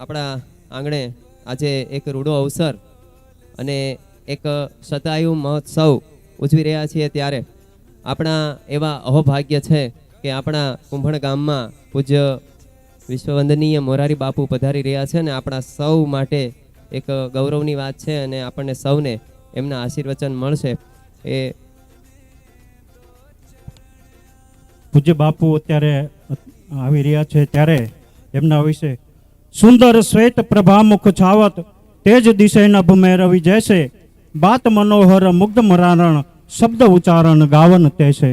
આપણા આંગણે આજે એક રૂડો અવસર અને એક શતાયુ મહોત્સવ ઉજવી રહ્યા છીએ, ત્યારે આપણા એવા અહોભાગ્ય છે કે આપણા કુંભણ ગામમાં પૂજ્ય વિશ્વવંદનીય મોરારી બાપુ પધારી રહ્યા છે અને આપણા સૌ માટે એક ગૌરવની વાત છે અને આપણને સૌને એમના આશીર્વચન મળશે. એ પૂજ્ય બાપુ અત્યારે આવી રહ્યા છે ત્યારે એમના વિશે સુંદર શ્વેત પ્રભામુખ છાવત તેજ દિશે નભ મેં રવિ જૈસે બાત મનોહર મુગ્ધ મરારણ શબ્દ ઉચ્ચારણ ગાવન તેસે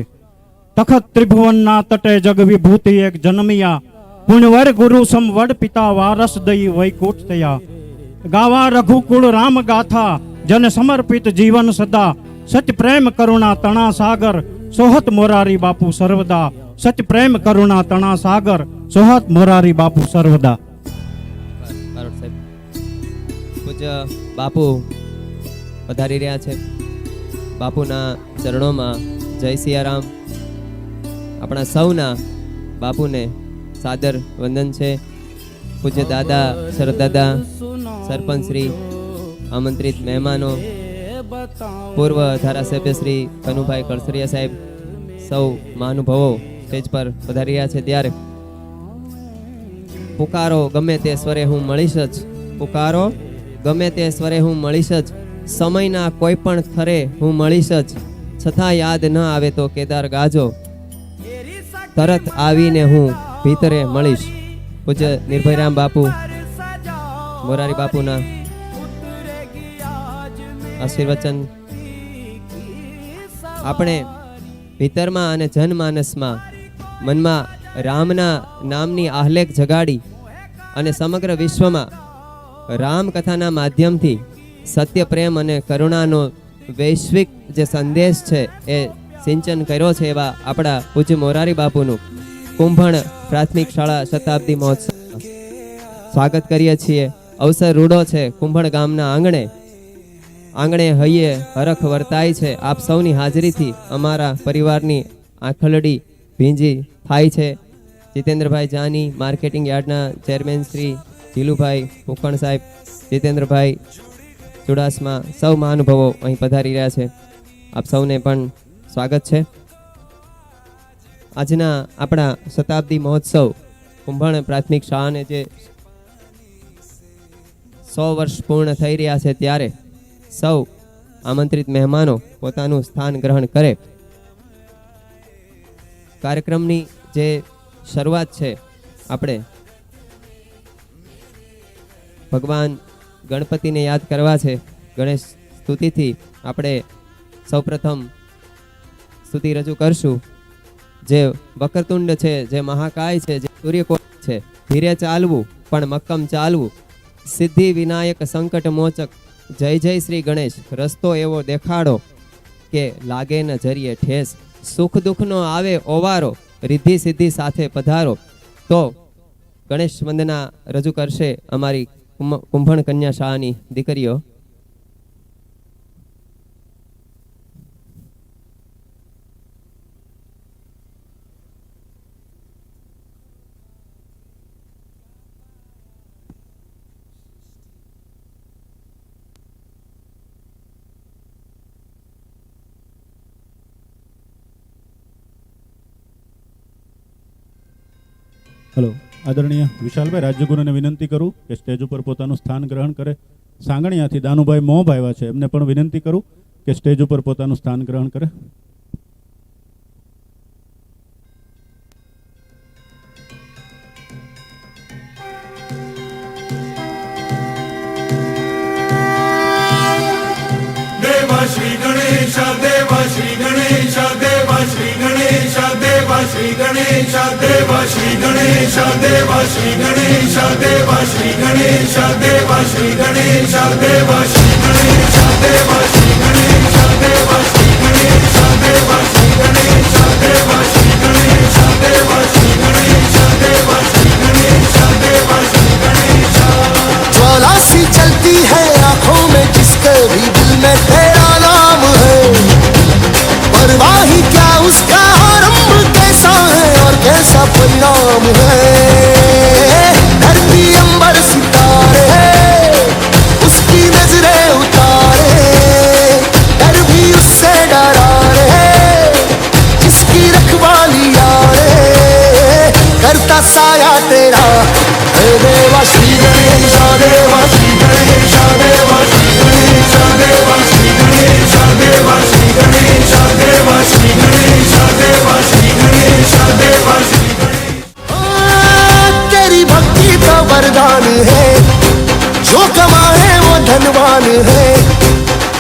તખત ત્રિભુવનના તટે જગ વિભૂતિ એક જન્મિયા પુણ્યવર ગુરુ સમવડ પિતા વારસ દઈ વૈકુંઠ થયા ગાવા રઘુકુળ રામ ગાથા જન સમર્પિત જીવન સદા સત્ય પ્રેમ કરુણા તણા સાગર સોહત મોરારી બાપુ સર્વદા સત્ય પ્રેમ કરુણા તણા સાગર સોહત મોરારી બાપુ સર્વદા. પૂજ્ય બાપુ પધારી રહ્યા છે. બાપુના ચરણોમાં જય સિયારામ. આપણા સૌના બાપુને સાદર વંદન છે. પૂજ્ય દાદા, શરદાદા, સરપંચ શ્રી, આમંત્રિત મહેમાનો, પૂર્વ ધારાસભ્ય શ્રી કનુભાઈ કળસરિયા સાહેબ, સૌ મહાનુભાવો સ્ટેજ પર પધારી રહ્યા છે, ત્યારે પુકારો ગમે તે સ્વરે હું મળીશ જ, પુકારો ગમે તે સ્વરે હું મળીશ જ, સમયના કોઈ પણ થરે હું મળીશ જ, છતાં યાદ ન આવે તો કેદાર ગાજો, તરત આવીને હું ભીતરે મળીશ. પૂજ્ય નિર્ભયરામ બાપુ, મોરારી બાપુના આશીર્વચન આપણે ભીતરમાં અને જનમાનસમાં મનમાં રામના નામની આહલેખ જગાડી અને સમગ્ર વિશ્વમાં રામ કથાના માધ્યમથી સત્ય, પ્રેમ અને કરુણાનો વૈશ્વિક જે સંદેશ છે એ સિંચન કર્યો છે. એવા આપણા પૂજ્ય મોરારી બાપુનું કુંભણ પ્રાથમિક શાળા શતાબ્દી મહોત્સવ સ્વાગત કરીએ છીએ. અવસર રૂડો છે. કુંભણ ગામના આંગણે હૈયે હરખ વર્તાય છે. આપ સૌની હાજરીથી અમારા પરિવારની આંખલડી ભીંજી થાય છે. જીતેન્દ્રભાઈ જાની, માર્કેટિંગ યાર્ડના ચેરમેન શ્રી જીલુભાઈ ફુકણ સાહેબ, જીતેન્દ્રભાઈ ચુડાસમા, સૌ મહાનુભાવો અહીં પધારી રહ્યા છે. આપ સૌને પણ સ્વાગત છે. આજના આપણા શતાબ્દી મહોત્સવ કુંભણ પ્રાથમિક શાળાને જે 100 વર્ષ પૂર્ણ થઈ રહ્યા છે, ત્યારે સૌ આમંત્રિત મહેમાનો પોતાનું સ્થાન ગ્રહણ કરે. કાર્યક્રમની જે શરૂઆત છે, આપણે ભગવાન ગણપતિને યાદ કરવા છે. ગણેશ સ્તુતિથી આપણે સૌપ્રથમ સ્તુતિ રજૂ કરશું. જે વક્રતુંડ છે, જે મહાકાય છે, જે સૂર્યકોટ છે, ધીરે ચાલવું પણ મક્કમ ચાલવું, સિદ્ધિ વિનાયક સંકટ મોચક, જય જય શ્રી ગણેશ, રસ્તો એવો દેખાડો કે લાગે ન જરીએ ઠેસ, સુખ દુઃખનો આવે ઓવારો, રિદ્ધિ સિદ્ધિ સાથે પધારો. તો ગણેશ વંદના રજૂ કરશે અમારી કુંભણ કન્યા શાળાની દીકરીઓ. હેલો, આદરણીય વિશાલભાઈ રાજ્યગુરુને વિનંતી કરું કે સ્ટેજ ઉપર પોતાનું સ્થાન ગ્રહણ કરે. સાંગણિયાથી દાનુભાઈ મોહભાઈ આવ્યા છે, એમને પણ વિનંતી કરું કે સ્ટેજ ઉપર પોતાનું સ્થાન ગ્રહણ કરે. દેવા શ્રી ગણેશ, દેવા શ્રી ગણેશ, દેવા શ્રી ગણેશ, દેવા શ્રી ગણેશ, દેવા શ્રી ગણેશ, દેવા શ્રી ગણેશ, દેવા શ્રી ગણેશ, દેવા શ્રી ગણેશ, દેવા શ્રી ગણેશ, દેવા શ્રી ગણેશ, દેવા શ્રી ગણેશ, દેવા શ્રી ગણેશ, દેવા શ્રી ગણેશ, દેવા શ્રી ગણેશ, દેવા શ્રી ગણેશ, દેવા શ્રી ગણેશ. ज्वाला सी चलती है आंखों में, जिसके भी दिल में तेरा नाम है, परवाह ही क्या उसका आरंभ कैसा है और कैसा परिणाम है. धरती अंबर सितारे जान है, जो कमाए वो धनवान है,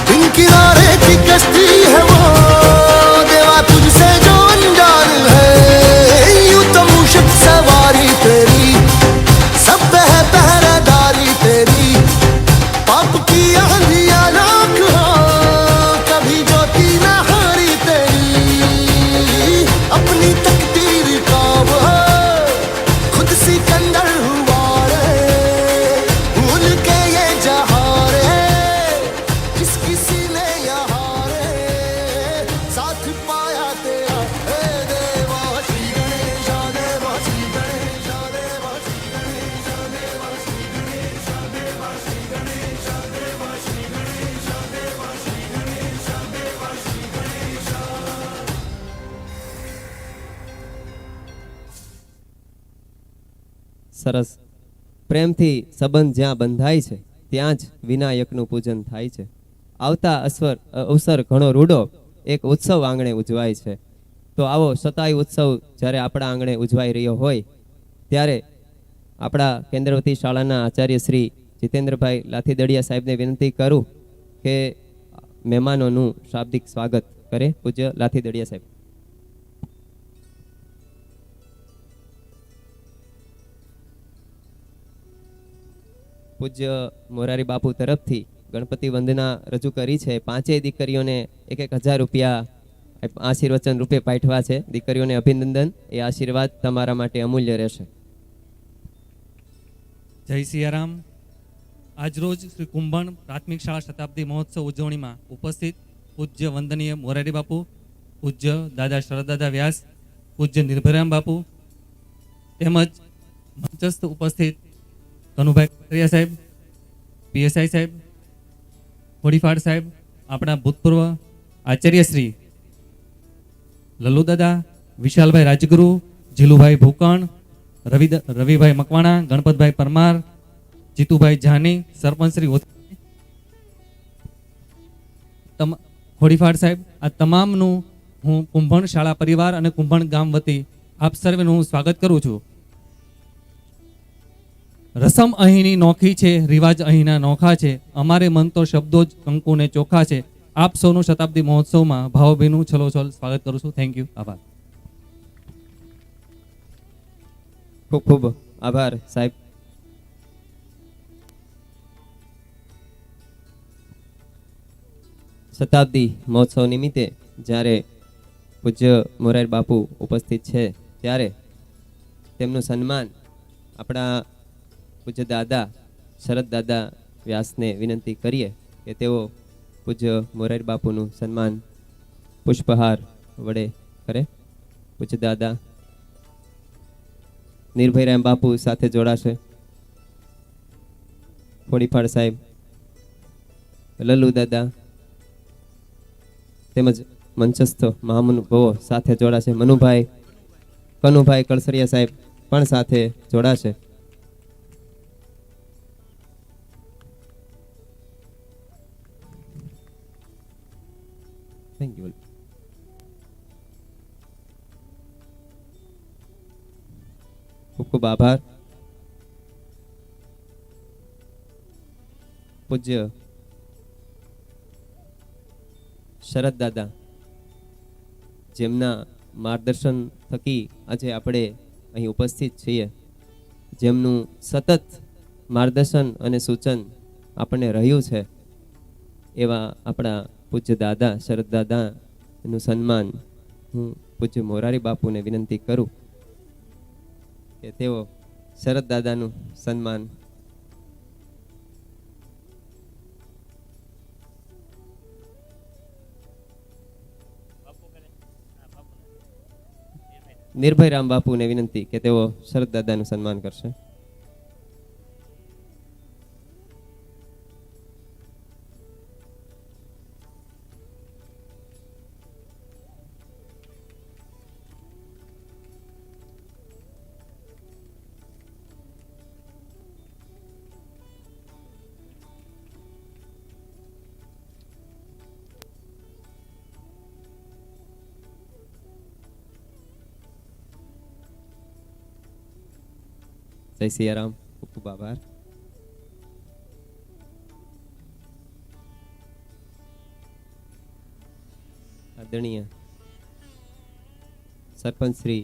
दिन किनारे की कश्ती है वो देवा तुझसे जो अनजान है, यूं तो मूषक सवारी तेरी, सब पे है पहरेदारी तेरी, पाप की आंधियां लाख हो कभी ज्योति न हारी तेरी, अपनी तकदीर का वो खुद सिकंदर हुआ रे, भूल के ये जहां रे, जिस किसी ने यहाँ रे साथ पाया तेरा, हे देवा श्री गणेशा देवा श्री गणेशा देवा श्री गणेशा देवा श्री गणेशा देवा श्री गणेशा देवा श्री गणेशा देवा श्री गणेशा देवा श्री गणेशा। સરસ. પ્રેમથી સંબંધ જ્યાં બંધાય છે ત્યાં જ વિનાયકનું પૂજન થાય છે. આવતા અવસર ઘણો રૂડો એક ઉત્સવ આંગણે ઉજવાય છે. તો આવો સતાઈ ઉત્સવ જ્યારે આપણા આંગણે ઉજવાઈ રહ્યો હોય ત્યારે આપણા કેન્દ્રવતી શાળાના આચાર્ય શ્રી જીતેન્દ્રભાઈ લાથીદડિયા સાહેબને વિનંતી કરું કે મહેમાનોનું શાબ્દિક સ્વાગત કરે. પૂજ્ય લાથીદડિયા સાહેબ. પૂજ્ય મોરારી બાપુ તરફથી ગણપતિ વંદના રજૂ કરી છે. પાંચેય દીકરીઓને 1,000 રૂપિયા આશીર્વચન રૂપે પાઠવા છે. દીકરીઓને અભિનંદન. એ આશીર્વાદ તમારા માટે અમૂલ્ય રહેશે. જય સિયારામ. આજરોજ શ્રી કુંભણ પ્રાથમિક શાળા શતાબ્દી મહોત્સવ ઉજવણીમાં ઉપસ્થિત પૂજ્ય વંદનીય મોરારી બાપુ, પૂજ્ય દાદા શરદદાદા વ્યાસ, પૂજ્ય નિર્ભયરામ બાપુ તેમજ મંચસ્થ ઉપસ્થિત કનુભાઈ કટરિયા સાહેબ, પીએસઆઈ સાહેબ, ખોડીફાડ સાહેબ, આપણા ભૂતપૂર્વ આચાર્ય શ્રી લલ્લુદાદા, વિશાલભાઈ રાજગુરુ, જીલુભાઈ ભૂકણ, રવિભાઈ મકવાણા, ગણપતભાઈ પરમાર, જીતુભાઈ જાની, સરપંચ શ્રી ખોડીફાડ સાહેબ, આ તમામનું હું કુંભણ શાળા પરિવાર અને કુંભણ ગામ વતી આપ સર્વેનું હું સ્વાગત કરું છું. રસમ અહીંની નોખી છે, રિવાજ અહીંના નોખા છે, અમારે મન તો શબ્દો જ કંકુને ચોખા છે. આપ સૌનું શતાબ્દી મહોત્સવમાં ભાવભીનું છલોછલ સ્વાગત કરું છું. Thank you. આભાર. ખૂબ ખૂબ આભાર સાહેબ. શતાબ્દી મહોત્સવ નિમિત્તે જ્યારે પૂજ્ય મોરારી બાપુ ઉપસ્થિત છે ત્યારે તેમનું સન્માન આપણા પૂજ્ય દાદા શરદ દાદા વ્યાસને વિનંતી કરીએ કે તેઓ પૂજ્ય મોરારી બાપુનું સન્માન પુષ્પહાર વડે કરે. પૂજ્ય દાદા નિર્ભયરામ બાપુ સાથે જોડાશે. ખોડીફાડ સાહેબ, લલ્લુ દાદા તેમજ મંચસ્થ મહાનુભાવો સાથે જોડાશે. મનુભાઈ, કનુભાઈ કળસરિયા સાહેબ પણ સાથે જોડાશે. Thank you. ખૂબ ખૂબ આભાર. પૂજ્ય શરદ દાદા જેમના માર્ગદર્શન થકી આજે આપણે અહીં ઉપસ્થિત છીએ, જેમનું સતત માર્ગદર્શન અને સૂચન આપણને રહ્યું છે, એવા આપણા પૂજ્ય દાદા શરદ દાદાનું સન્માન હું પૂજ્ય મોરારી બાપુને વિનંતી કરું કે તેઓ શરદ દાદાનું સન્માન નિર્ભયરામ બાપુને વિનંતી કે તેઓ શરદ દાદાનું સન્માન કરશે. જય સિયારામ. ખૂબ ખૂબ આભાર. આદરણીય સરપંચ શ્રી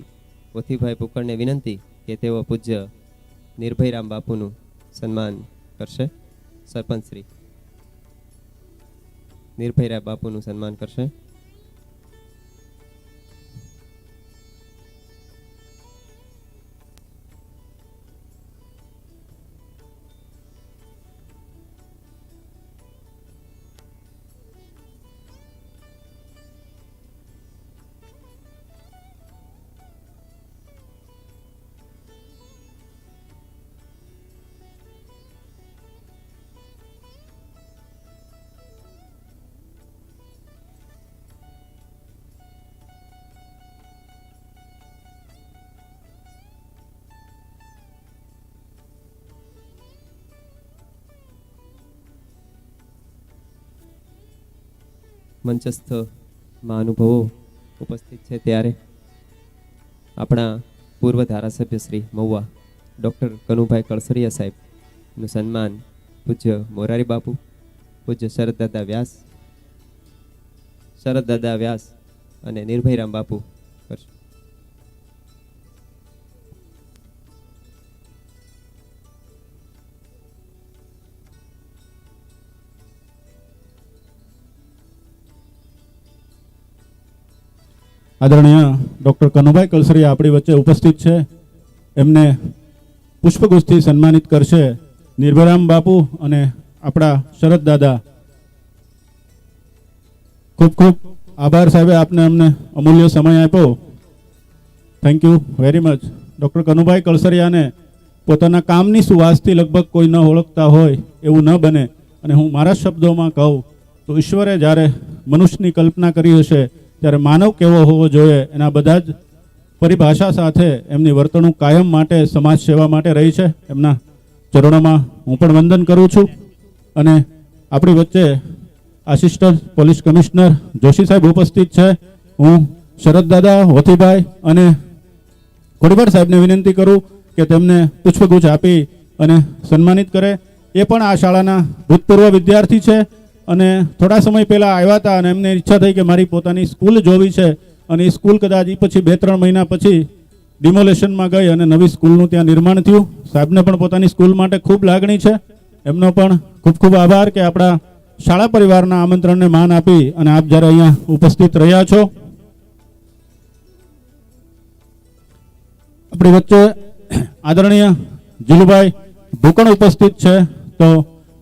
પોથીભાઈ પુકરને વિનંતી કે તેઓ પૂજ્ય નિર્ભયરામ બાપુનું સન્માન કરશે. સરપંચ શ્રી નિર્ભયરામ બાપુનું સન્માન કરશે. મંચસ્થ મહાનુભાવો ઉપસ્થિત છે ત્યારે આપણા પૂર્વ ધારાસભ્ય શ્રી મહુવા ડૉક્ટર કનુભાઈ કળસરિયા સાહેબનું સન્માન પૂજ્ય મોરારી બાપુ, પૂજ્ય શરદદાદા વ્યાસ અને નિર્ભયરામ બાપુ કરશે. આદરણીય ડૉક્ટર કનુભાઈ કલસરિયા આપણી વચ્ચે ઉપસ્થિત છે. એમને પુષ્પગુચ્છથી સન્માનિત કરશે નિર્ભયરામ બાપુ અને આપણા શરદ દાદા. ખૂબ ખૂબ આભાર સાહેબે, આપને અમને અમૂલ્ય સમય આપ્યો. Thank you very much. Doctor Kanubhai કલસરિયાને પોતાના કામની સુવાસથી લગભગ કોઈ ન ઓળખતા હોય એવું ન બને. અને હું મારા શબ્દોમાં કહું તો ઈશ્વરે જ્યારે મનુષ્યની કલ્પના કરી હશે ત્યારે માનવ કેવો હોવો જોઈએ એના બધા જ પરિભાષા સાથે એમની વર્તણૂક કાયમ માટે સમાજ સેવા માટે રહી છે. એમના ચરણોમાં હું પણ વંદન કરું છું. અને આપણી વચ્ચે આસિસ્ટન્ટ પોલીસ કમિશનર જોશી સાહેબ ઉપસ્થિત છે. હું શરદ દાદા, હોથીભાઈ અને ખોડીભાઈ સાહેબને વિનંતી કરું કે તેમને પુષ્પગુચ્છ આપી અને સન્માનિત કરે. એ પણ આ શાળાના ભૂતપૂર્વ વિદ્યાર્થી છે અને થોડા સમય પહેલાં આવ્યા હતા અને એમને ઈચ્છા થઈ કે મારી પોતાની સ્કૂલ જોવી છે. અને એ સ્કૂલ કદાચ એ પછી 2-3 મહિના પછી ડિમોલેશનમાં ગઈ અને નવી સ્કૂલનું ત્યાં નિર્માણ થયું. સાહેબને પણ પોતાની સ્કૂલ માટે ખૂબ લાગણી છે. એમનો પણ ખૂબ ખૂબ આભાર કે આપણા શાળા પરિવારના આમંત્રણને માન આપી અને આપ જ્યારે અહીંયા ઉપસ્થિત રહ્યા છો. આપણી વચ્ચે આદરણીય જીલુભાઈ ભૂકણ ઉપસ્થિત છે. તો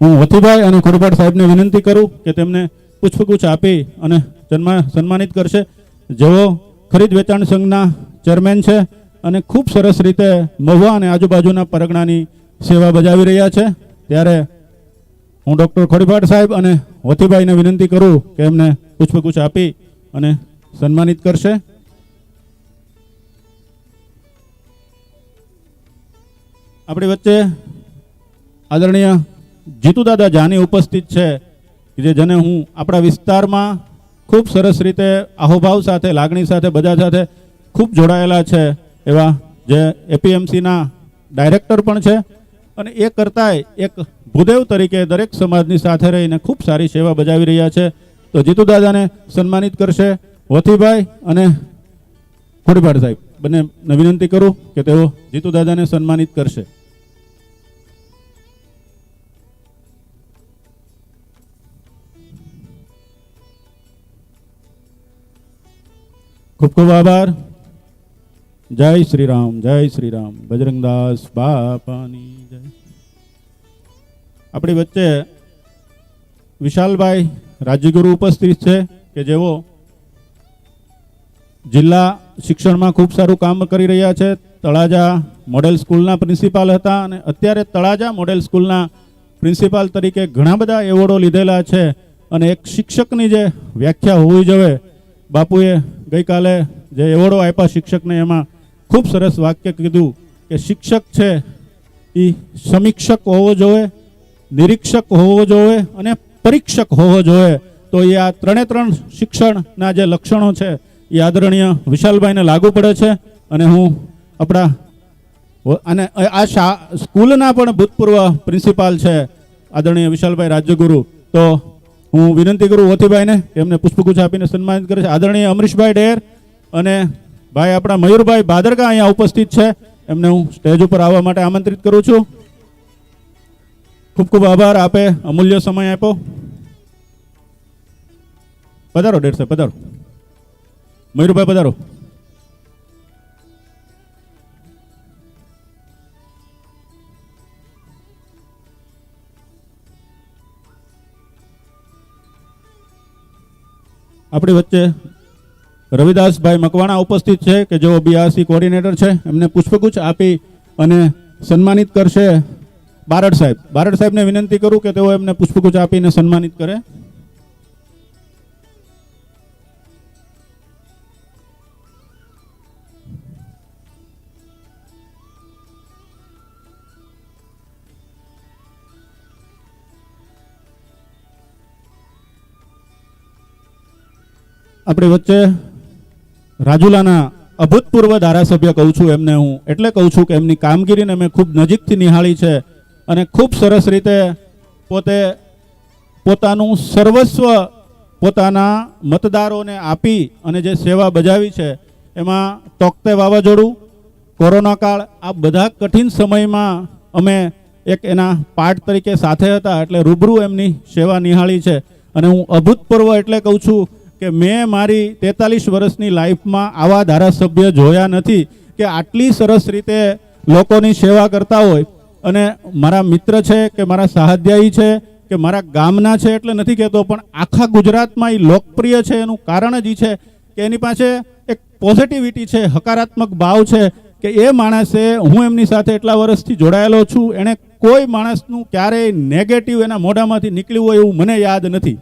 હું હોથીભાઈ અને ખોડપાટ સાહેબને વિનંતી કરું કે તેમને પુષ્પગુચ્છ આપી અને સન્માનિત કરશે. જેઓ ખરીદ વેચાણ સંઘના ચેરમેન છે અને ખૂબ સરસ રીતે મહુવા અને આજુબાજુના પરગણાની સેવા બજાવી રહ્યા છે. ત્યારે હું ડૉક્ટર ખોડીભાટ સાહેબ અને હોથીભાઈને વિનંતી કરું કે એમને પુષ્પગુચ્છ આપી અને સન્માનિત કરશે. આપણી વચ્ચે આદરણીય જીતુદાદા જાની ઉપસ્થિત છે કે જેને હું આપણા વિસ્તારમાં ખૂબ સરસ રીતે આહોભાવ સાથે, લાગણી સાથે, બધા સાથે ખૂબ જોડાયેલા છે એવા જે એપીએમસીના ડાયરેક્ટર પણ છે અને એ કરતાંય એક ભૂદેવ તરીકે દરેક સમાજની સાથે રહીને ખૂબ સારી સેવા બજાવી રહ્યા છે. તો જીતુદાદાને સન્માનિત કરશે હોથીભાઈ અને ખોડીભાઈ સાહેબ. બંને વિનંતી કરું કે તેઓ જીતુદાદાને સન્માનિત કરશે. ખૂબ ખૂબ આભાર. જય શ્રી રામ, જય શ્રી રામ. બજરંગદાસ બાપાની જય. આપણી વચ્ચે વિશાલભાઈ રાજ્યગુરુ ઉપસ્થિત છે કે જેઓ જિલ્લા શિક્ષણમાં ખૂબ સારું કામ કરી રહ્યા છે. તળાજા મોડેલ સ્કૂલના પ્રિન્સિપાલ હતા અને અત્યારે તળાજા મોડેલ સ્કૂલના પ્રિન્સિપાલ તરીકે ઘણા બધા એવોર્ડો લીધેલા છે. અને એક શિક્ષકની જે વ્યાખ્યા હોવી જોઈએ, બાપુએ ગઈકાલે જે એવોર્ડો આપ્યા શિક્ષકને એમાં ખૂબ સરસ વાક્ય કીધું કે શિક્ષક છે એ સમીક્ષક હોવો જોઈએ, નિરીક્ષક હોવો જોઈએ અને પરીક્ષક હોવો જોઈએ. તો એ આ 3 શિક્ષણના જે લક્ષણો છે એ આદરણીય વિશાલભાઈને લાગુ પડે છે. અને હું આપણા અને આ સ્કૂલના પણ ભૂતપૂર્વ પ્રિન્સિપાલ છે આદરણીય વિશાલભાઈ રાજ્યગુરુ. તો હું વિનંતી કરું ઓથીભાઈને કે એમને પુષ્પગુચ્છ આપીને સન્માનિત કરે છે. આદરણીય અમરીશભાઈ ડેર અને ભાઈ આપણા મયુરભાઈ ભાદરકા અહીંયા ઉપસ્થિત છે, એમને હું સ્ટેજ ઉપર આવવા માટે આમંત્રિત કરું છું. ખૂબ ખૂબ આભાર, આપે અમૂલ્ય સમય આપ્યો. પધારો ડેર સાહેબ, પધારો. મયુરભાઈ પધારો. આપણી વચ્ચે રવિદાસભાઈ મકવાણા ઉપસ્થિત છે કે જેઓ બીઆરસી કોઓર્ડિનેટર છે, એમને પુષ્પગુચ્છ આપી અને સન્માનિત કરશે બારડ સાહેબ. બારડ સાહેબને વિનંતી કરું કે તેઓ એમને પુષ્પગુચ્છ આપીને સન્માનિત કરે. આપણી વચ્ચે રાજુલાના અભૂતપૂર્વ ધારાસભ્ય કહું છું એમને, હું એટલે કહું છું કે એમની કામગીરીને મેં ખૂબ નજીકથી નિહાળી છે અને ખૂબ સરસ રીતે પોતે પોતાનું સર્વસ્વ પોતાના મતદારોને આપી અને જે સેવા બજાવી છે, એમાં તોકતે વાવાઝોડું, કોરોના કાળ, આ બધા કઠિન સમયમાં અમે એક એના પાર્ટ તરીકે સાથે હતા, એટલે રૂબરૂ એમની સેવા નિહાળી છે. અને હું અભૂતપૂર્વ એટલે કહું છું કે મેં મારી 43 વર્ષની લાઈફમાં આવા ધારાસભ્ય જોયા નથી કે આટલી સરસ રીતે લોકોની સેવા કરતા હોય. અને મારા મિત્ર છે કે મારા સહાધ્યાયી છે કે મારા ગામના છે એટલે નથી કહેતો, પણ આખા ગુજરાતમાં એ લોકપ્રિય છે. એનું કારણ જ એ છે કે એની પાસે એક પોઝિટિવિટી છે, હકારાત્મક ભાવ છે કે એ માણસે, હું એમની સાથે એટલા વર્ષથી જોડાયેલો છું, એણે કોઈ માણસનું ક્યારેય નેગેટિવ એના મોઢામાંથી નીકળ્યું હોય એવું મને યાદ નથી.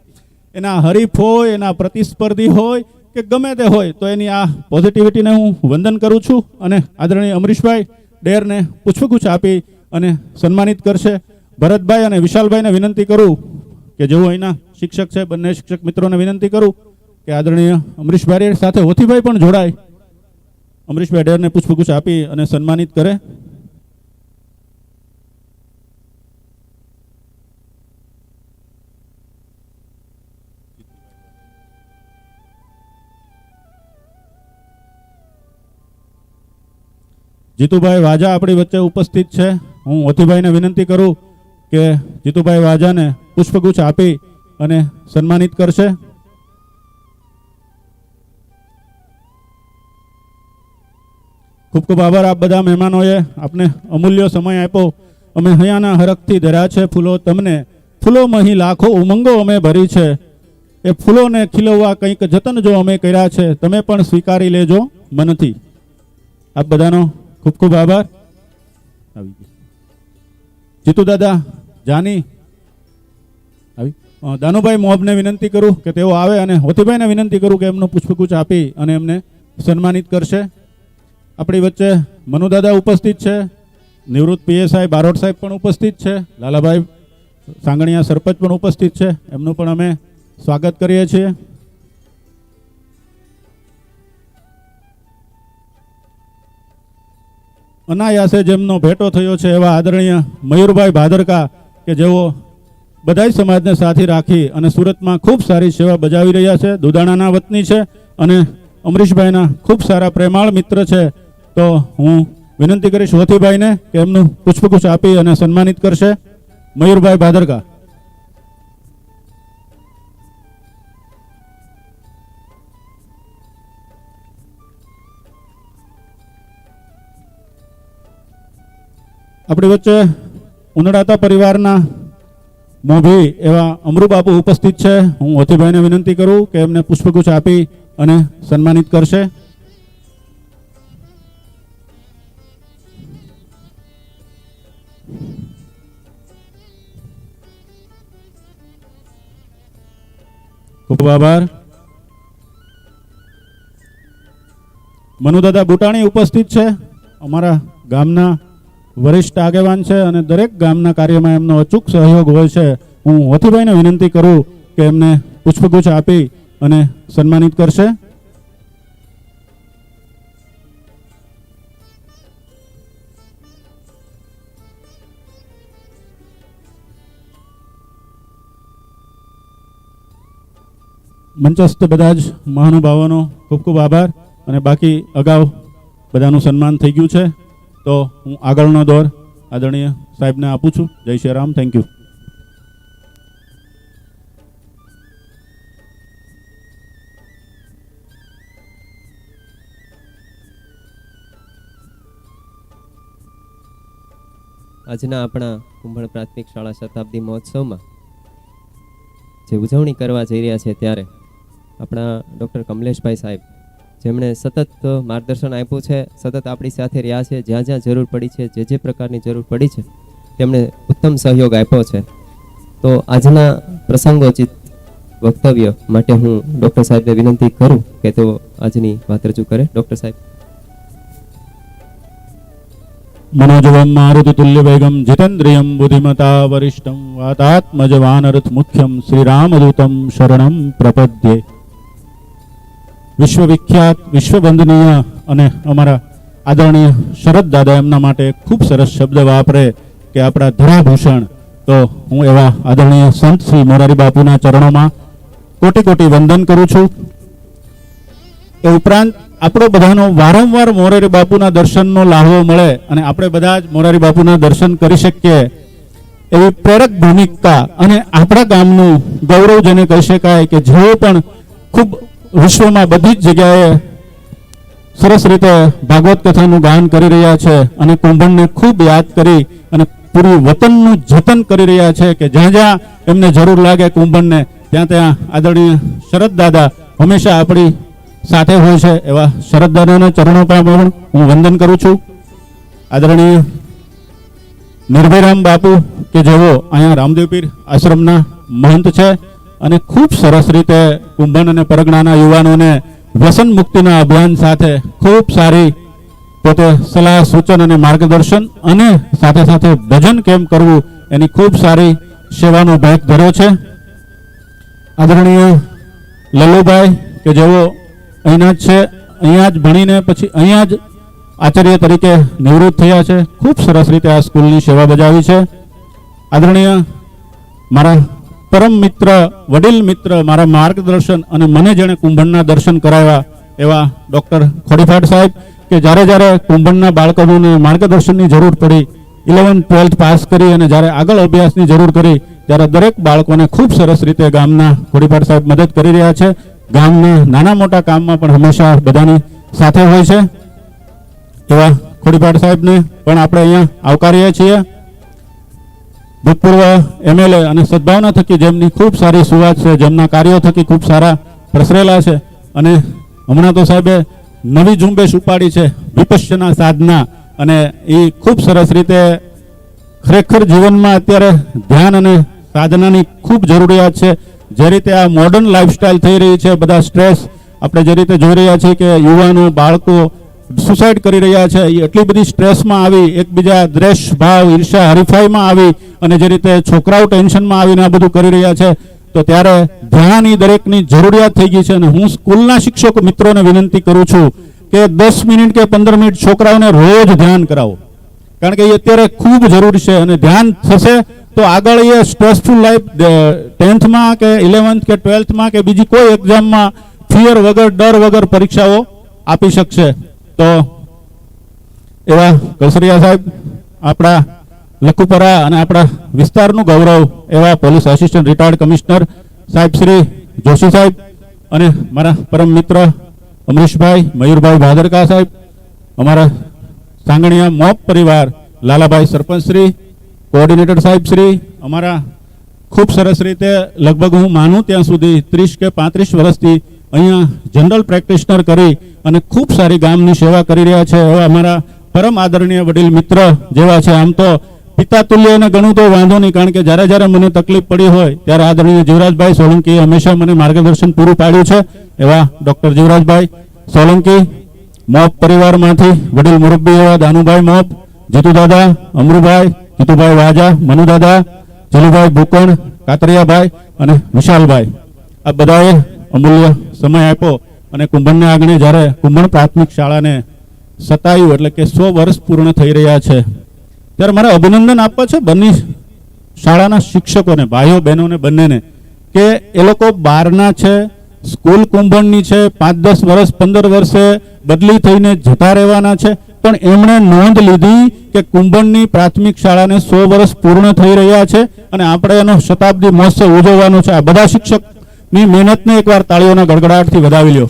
એના હરીફ હોય, એના પ્રતિસ્પર્ધી હોય કે ગમે તે હોય, તો એની આ પોઝિટિવિટીને હું વંદન કરું છું. અને આદરણીય અમરીશભાઈ ડેરને પુષ્પગુચ્છ આપી અને સન્માનિત કરશે. ભરતભાઈ અને વિશાલભાઈને વિનંતી કરું કે જેઓ અહીંના શિક્ષક છે, બંને શિક્ષક મિત્રોને વિનંતી કરું કે આદરણીય અમરીશભાઈ સાથે હોથીભાઈ પણ જોડાય, અમરીશભાઈ ડેરને પુષ્પગુચ્છ આપી અને સન્માનિત કરે. જીતુભાઈ વાજા આપણી વચ્ચે ઉપસ્થિત છે. હું ઓથીભાઈને વિનંતી કરું કે જીતુભાઈ વાજાને પુષ્પગુચ્છ આપી અને સન્માનિત કરશે. ખૂબ ખૂબ આભાર આપ બધા મહેમાનોએ, આપને અમૂલ્ય સમય આપ્યો. અમે હૈયાના હરખથી ધર્યા છે ફૂલો તમને, ફૂલોમાં અહીં લાખો ઉમંગો અમે ભરી છે. એ ફૂલોને ખીલવવા કંઈક જતન જો અમે કર્યા છે, તમે પણ સ્વીકારી લેજો મનથી. આપ બધાનો ખૂબ ખૂબ આભાર. જીતુ દાદા જાની આવી, દાનુભાઈ મોહબને વિનંતી કરું કે તેઓ આવે અને હોતીભાઈને વિનંતી કરું કે એમનું પુષ્પગુચ્છ આપી અને એમને સન્માનિત કરશે. આપણી વચ્ચે મનુદાદા ઉપસ્થિત છે, નિવૃત્ત પીએસઆઈ બારોટ સાહેબ પણ ઉપસ્થિત છે, લાલાભાઈ સાંગણીયા સરપંચ પણ ઉપસ્થિત છે, એમનું પણ અમે સ્વાગત કરીએ છીએ. અનાયાસે જેમનો ભેટો થયો છે એવા આદરણીય મયુરભાઈ ભાદરકા કે જેઓ બધાય સમાજને સાથી રાખી અને સુરતમાં ખૂબ સારી સેવા બજાવી રહ્યા છે, દુધાણાના વતની છે અને અમરીશભાઈના ખૂબ સારા પ્રેમાળ મિત્ર છે. તો હું વિનંતી કરીશ હોથીભાઈને કે એમનું પુષ્પગુચ્છ આપી અને સન્માનિત કરશે. મયુરભાઈ ભાદરકા. આપણી વચ્ચે ઉનડાતા પરિવારના મોભી એવા અમરુબાપુ ઉપસ્થિત છે. હું હોથીભાઈને વિનંતી કરું કે એમને પુષ્પગુચ્છ આપી અને સન્માનિત કરશે. ખૂબ આભાર. મનુદાદા બુટાણી ઉપસ્થિત છે, અમારા ગામના વરિષ્ઠ આગેવાન છે અને દરેક ગામના કાર્યમાં એમનો અચૂક સહયોગ હોય છે. હું હોથીભાઈને વિનંતી કરું કે એમને પુષ્પગુચ્છ આપી અને સન્માનિત કરશે. મંચસ્થ બધા જ મહાનુભાવોનો ખૂબ ખૂબ આભાર. અને બાકી અગાઉ બધાનું સન્માન થઈ ગયું છે, તો હું આગળનો દોર આદરણીય સાહેબને આપું છું. જય શ્રી રામ. Thank you. આજના આપણા કુંભણ પ્રાથમિક શાળા શતાબ્દી મહોત્સવમાં જે ઉજવણી કરવા જઈ રહ્યા છે ત્યારે આપણા ડૉક્ટર કમલેશભાઈ સાહેબ, જેમણે સતત માર્ગદર્શન આપ્યું છે, સતત આપણી સાથે રહ્યા છે, જ્યાં જ્યાં જરૂર પડી છે, જે પ્રકારની જરૂર પડી છે, તેમણે ઉત્તમ સહયોગ આપ્યો છે. તો આજના પ્રસંગોચિત વક્તવ્ય માટે હું ડૉક્ટર સાહેબને વિનંતી કરું કે તેઓ આજની વાત રજૂ કરે. ડૉક્ટર સાહેબ. मनोजवम मारुति तुल्य वेगम जितेन्द्रियम बुद्धिमता वरिष्ठम वातात्मज वानरथ मुख्यम श्री रामदूतम शरणम प्रपद्ये. विश्वविख्यात विश्ववंदनीय અને અમારા આદરણીય શરદ દાદા એમના માટે ખૂબ સરસ શબ્દ વાપરે કે આપણા ધરાભૂષણ. તો હું એવા આદરણીય સંત શ્રી મોરારી બાપુના ચરણોમાં કોટી કોટી વંદન કરું છું. એ ઉપરાંત આપણો બધાનો વારંવાર મોરારી બાપુના દર્શનનો લાહવો મળે અને આપણે બધા જ મોરારી બાપુના દર્શન કરી શકીએ એવી પ્રેરક ભૂમિકા અને આપણા ગામનું ગૌરવ જેને કહી શકાય કે જેઓ પણ ખૂબ વિશ્વમાં બધી જ જગ્યાએ સરસ રીતે ભાગવત કથાનું ગાન કરી રહ્યા છે અને કુંભણને ખૂબ યાદ કરી અને પૂરું વતનનું જતન કરી રહ્યા છે કે જ્યાં જ્યાં એમને જરૂર લાગે કુંભણને ત્યાં ત્યાં આદરણીય શરદ દાદા હંમેશા આપણી સાથે હોય છે. એવા શરદ દાદાના ચરણો પર પણ હું વંદન કરું છું. આદરણીય નિર્ભયરામ બાપુ કે જેઓ અહીંયા રામદેવપીર આશ્રમના મહંત છે અને ખૂબ સરસ રીતે કુંભણ અને પરગણાના યુવાનોને વ્યસન મુક્તિના અભિયાન સાથે ખૂબ સારી પોતે સલાહ સૂચન અને માર્ગદર્શન અને સાથે સાથે ભજન કેમ કરવું એની ખૂબ સારી સેવાનો ભેગ ધર્યો છે. આદરણીય લલ્લુભાઈ કે જેઓ અહીંના જ છે, અહીંયા જ ભણીને પછી અહીંયા જ આચાર્ય તરીકે નિવૃત્ત થયા છે. ખૂબ સરસ રીતે આ સ્કૂલની સેવા બજાવી છે. આદરણીય મારા પરમ મિત્ર, વડીલ મિત્ર, મારા માર્ગદર્શન અને મને જેણે કુંભણના દર્શન કરાવ્યા એવા ડૉક્ટર ખોડીફાટ સાહેબ કે જ્યારે જ્યારે કુંભણના બાળકોને માર્ગદર્શનની જરૂર પડી, 11th 12th પાસ કરી અને જ્યારે આગળ અભ્યાસની જરૂર કરી ત્યારે દરેક બાળકોને ખૂબ સરસ રીતે ગામના ખોડીફાટ સાહેબ મદદ કરી રહ્યા છે. ગામના નાના મોટા કામમાં પણ હંમેશા બધાની સાથે હોય છે. એવા ખોડીફાટ સાહેબને પણ આપણે અહીંયા આવકારીએ છીએ. ભૂતપૂર્વ MLA અને સદભાવના થકી જેમની ખૂબ સારી સુવાત છે, જેમના કાર્યો થકી ખૂબ સારા પ્રસરેલા છે અને હમણાં તો સાહેબે નવી ઝુંબેશ ઉપાડી છે વિપશ્યના સાધના અને એ ખૂબ સરસ રીતે ખરેખર જીવનમાં અત્યારે ધ્યાન અને સાધનાની ખૂબ જરૂરિયાત છે. જે રીતે આ મોડર્ન લાઈફસ્ટાઈલ થઈ રહી છે, બધા સ્ટ્રેસ આપણે જે રીતે જોઈ રહ્યા છીએ કે યુવાનો બાળકો સુસાઇડ કરી રહ્યા છે, એ એટલી બધી સ્ટ્રેસમાં આવી, એકબીજા દ્વેષ ભાવ ઈર્ષા હરીફાઈમાં આવી અને જે રીતે છોકરાઓ ટેન્શનમાં આવીને આ બધું કરી રહ્યા છે, તો ત્યારે ધ્યાન એ દરેકની જરૂરિયાત થઈ ગઈ છે. અને હું સ્કૂલના શિક્ષક મિત્રોને વિનંતી કરું છું કે 10 મિનિટ કે 15 મિનિટ છોકરાઓને રોજ ધ્યાન કરાવો, કારણ કે એ અત્યારે ખૂબ જરૂરી છે. અને ધ્યાન થશે તો આગળ એ સ્ટ્રેસફુલ લાઈફ 10thમાં કે 11th કે 12thમાં કે બીજી કોઈ એક્ઝામમાં ફિયર વગર, ડર વગર પરીક્ષાઓ આપી શકશે. તો એવા કલસરિયા સાહેબ, આપણા લખુપરા અને આપણા વિસ્તારનું ગૌરવ એવા પોલીસ આસિસ્ટન્ટ રિટાયર્ડ કમિશનર સાહેબ શ્રી જોશી સાહેબ અને મારા પરમ મિત્ર અમરીશભાઈ મયુરભાઈ ભાદરકા સાહેબ, અમારા સાંગણિયા મોપ પરિવાર લાલાભાઈ સરપંચ શ્રી, કોઓર્ડિનેટર સાહેબ શ્રી, અમારા ખૂબ સરસ રીતે લગભગ હું માનું ત્યાં સુધી 30 કે 35 વર્ષથી અહીંયા જનરલ પ્રેક્ટિશનર કરી અને ખૂબ સારી ગામની સેવા કરી રહ્યા છે એવા અમારા પરમ આદરણીય વડીલ મિત્ર જેવા છે. આમ તો પિતા તુલ્યને ગણું તો વાંધો નહીં, કારણ કે જ્યારે જ્યારે મને તકલીફ પડી હોય ત્યારે આદરણીય જીવરાજભાઈ સોલંકીએ હંમેશા મને માર્ગદર્શન પૂરું પાડ્યું છે. એવા ડૉક્ટર જીવરાજભાઈ સોલંકી, મોપ પરિવારમાંથી વડીલ મુરબ્બી એવા દાનુભાઈ મોપ, જીતુદાદા, અમરુભાઈ, જીતુભાઈ વાજા, મનુદાદા, જલુભાઈ ભૂકણ, કાતરિયાભાઈ અને વિશાલભાઈ, આ બધાએ અમૂલ્ય સમય આપ્યો અને કુંભણને આંગણે જ્યારે કુંભણ પ્રાથમિક શાળાને 27 એટલે કે 100 વર્ષ પૂર્ણ થઈ રહ્યા છે ત્યારે મારે અભિનંદન આપવા છે બંને શાળાના શિક્ષકોને, ભાઈઓ બહેનોને બંનેને, કે એ લોકો બહારના છે સ્કૂલ કુંભણની છે, 5-10 વર્ષ 15 વર્ષે બદલી થઈને જતા રહેવાના છે, પણ એમણે નોંધ લીધી કે કુંભણની પ્રાથમિક શાળાને 100 વર્ષ પૂર્ણ થઈ રહ્યા છે અને આપણે એનો શતાબ્દી મહોત્સવ ઉજવવાનો છે. આ બધા શિક્ષકની મહેનતને એકવાર તાળીઓના ગડગડાટથી વધાવી લ્યો.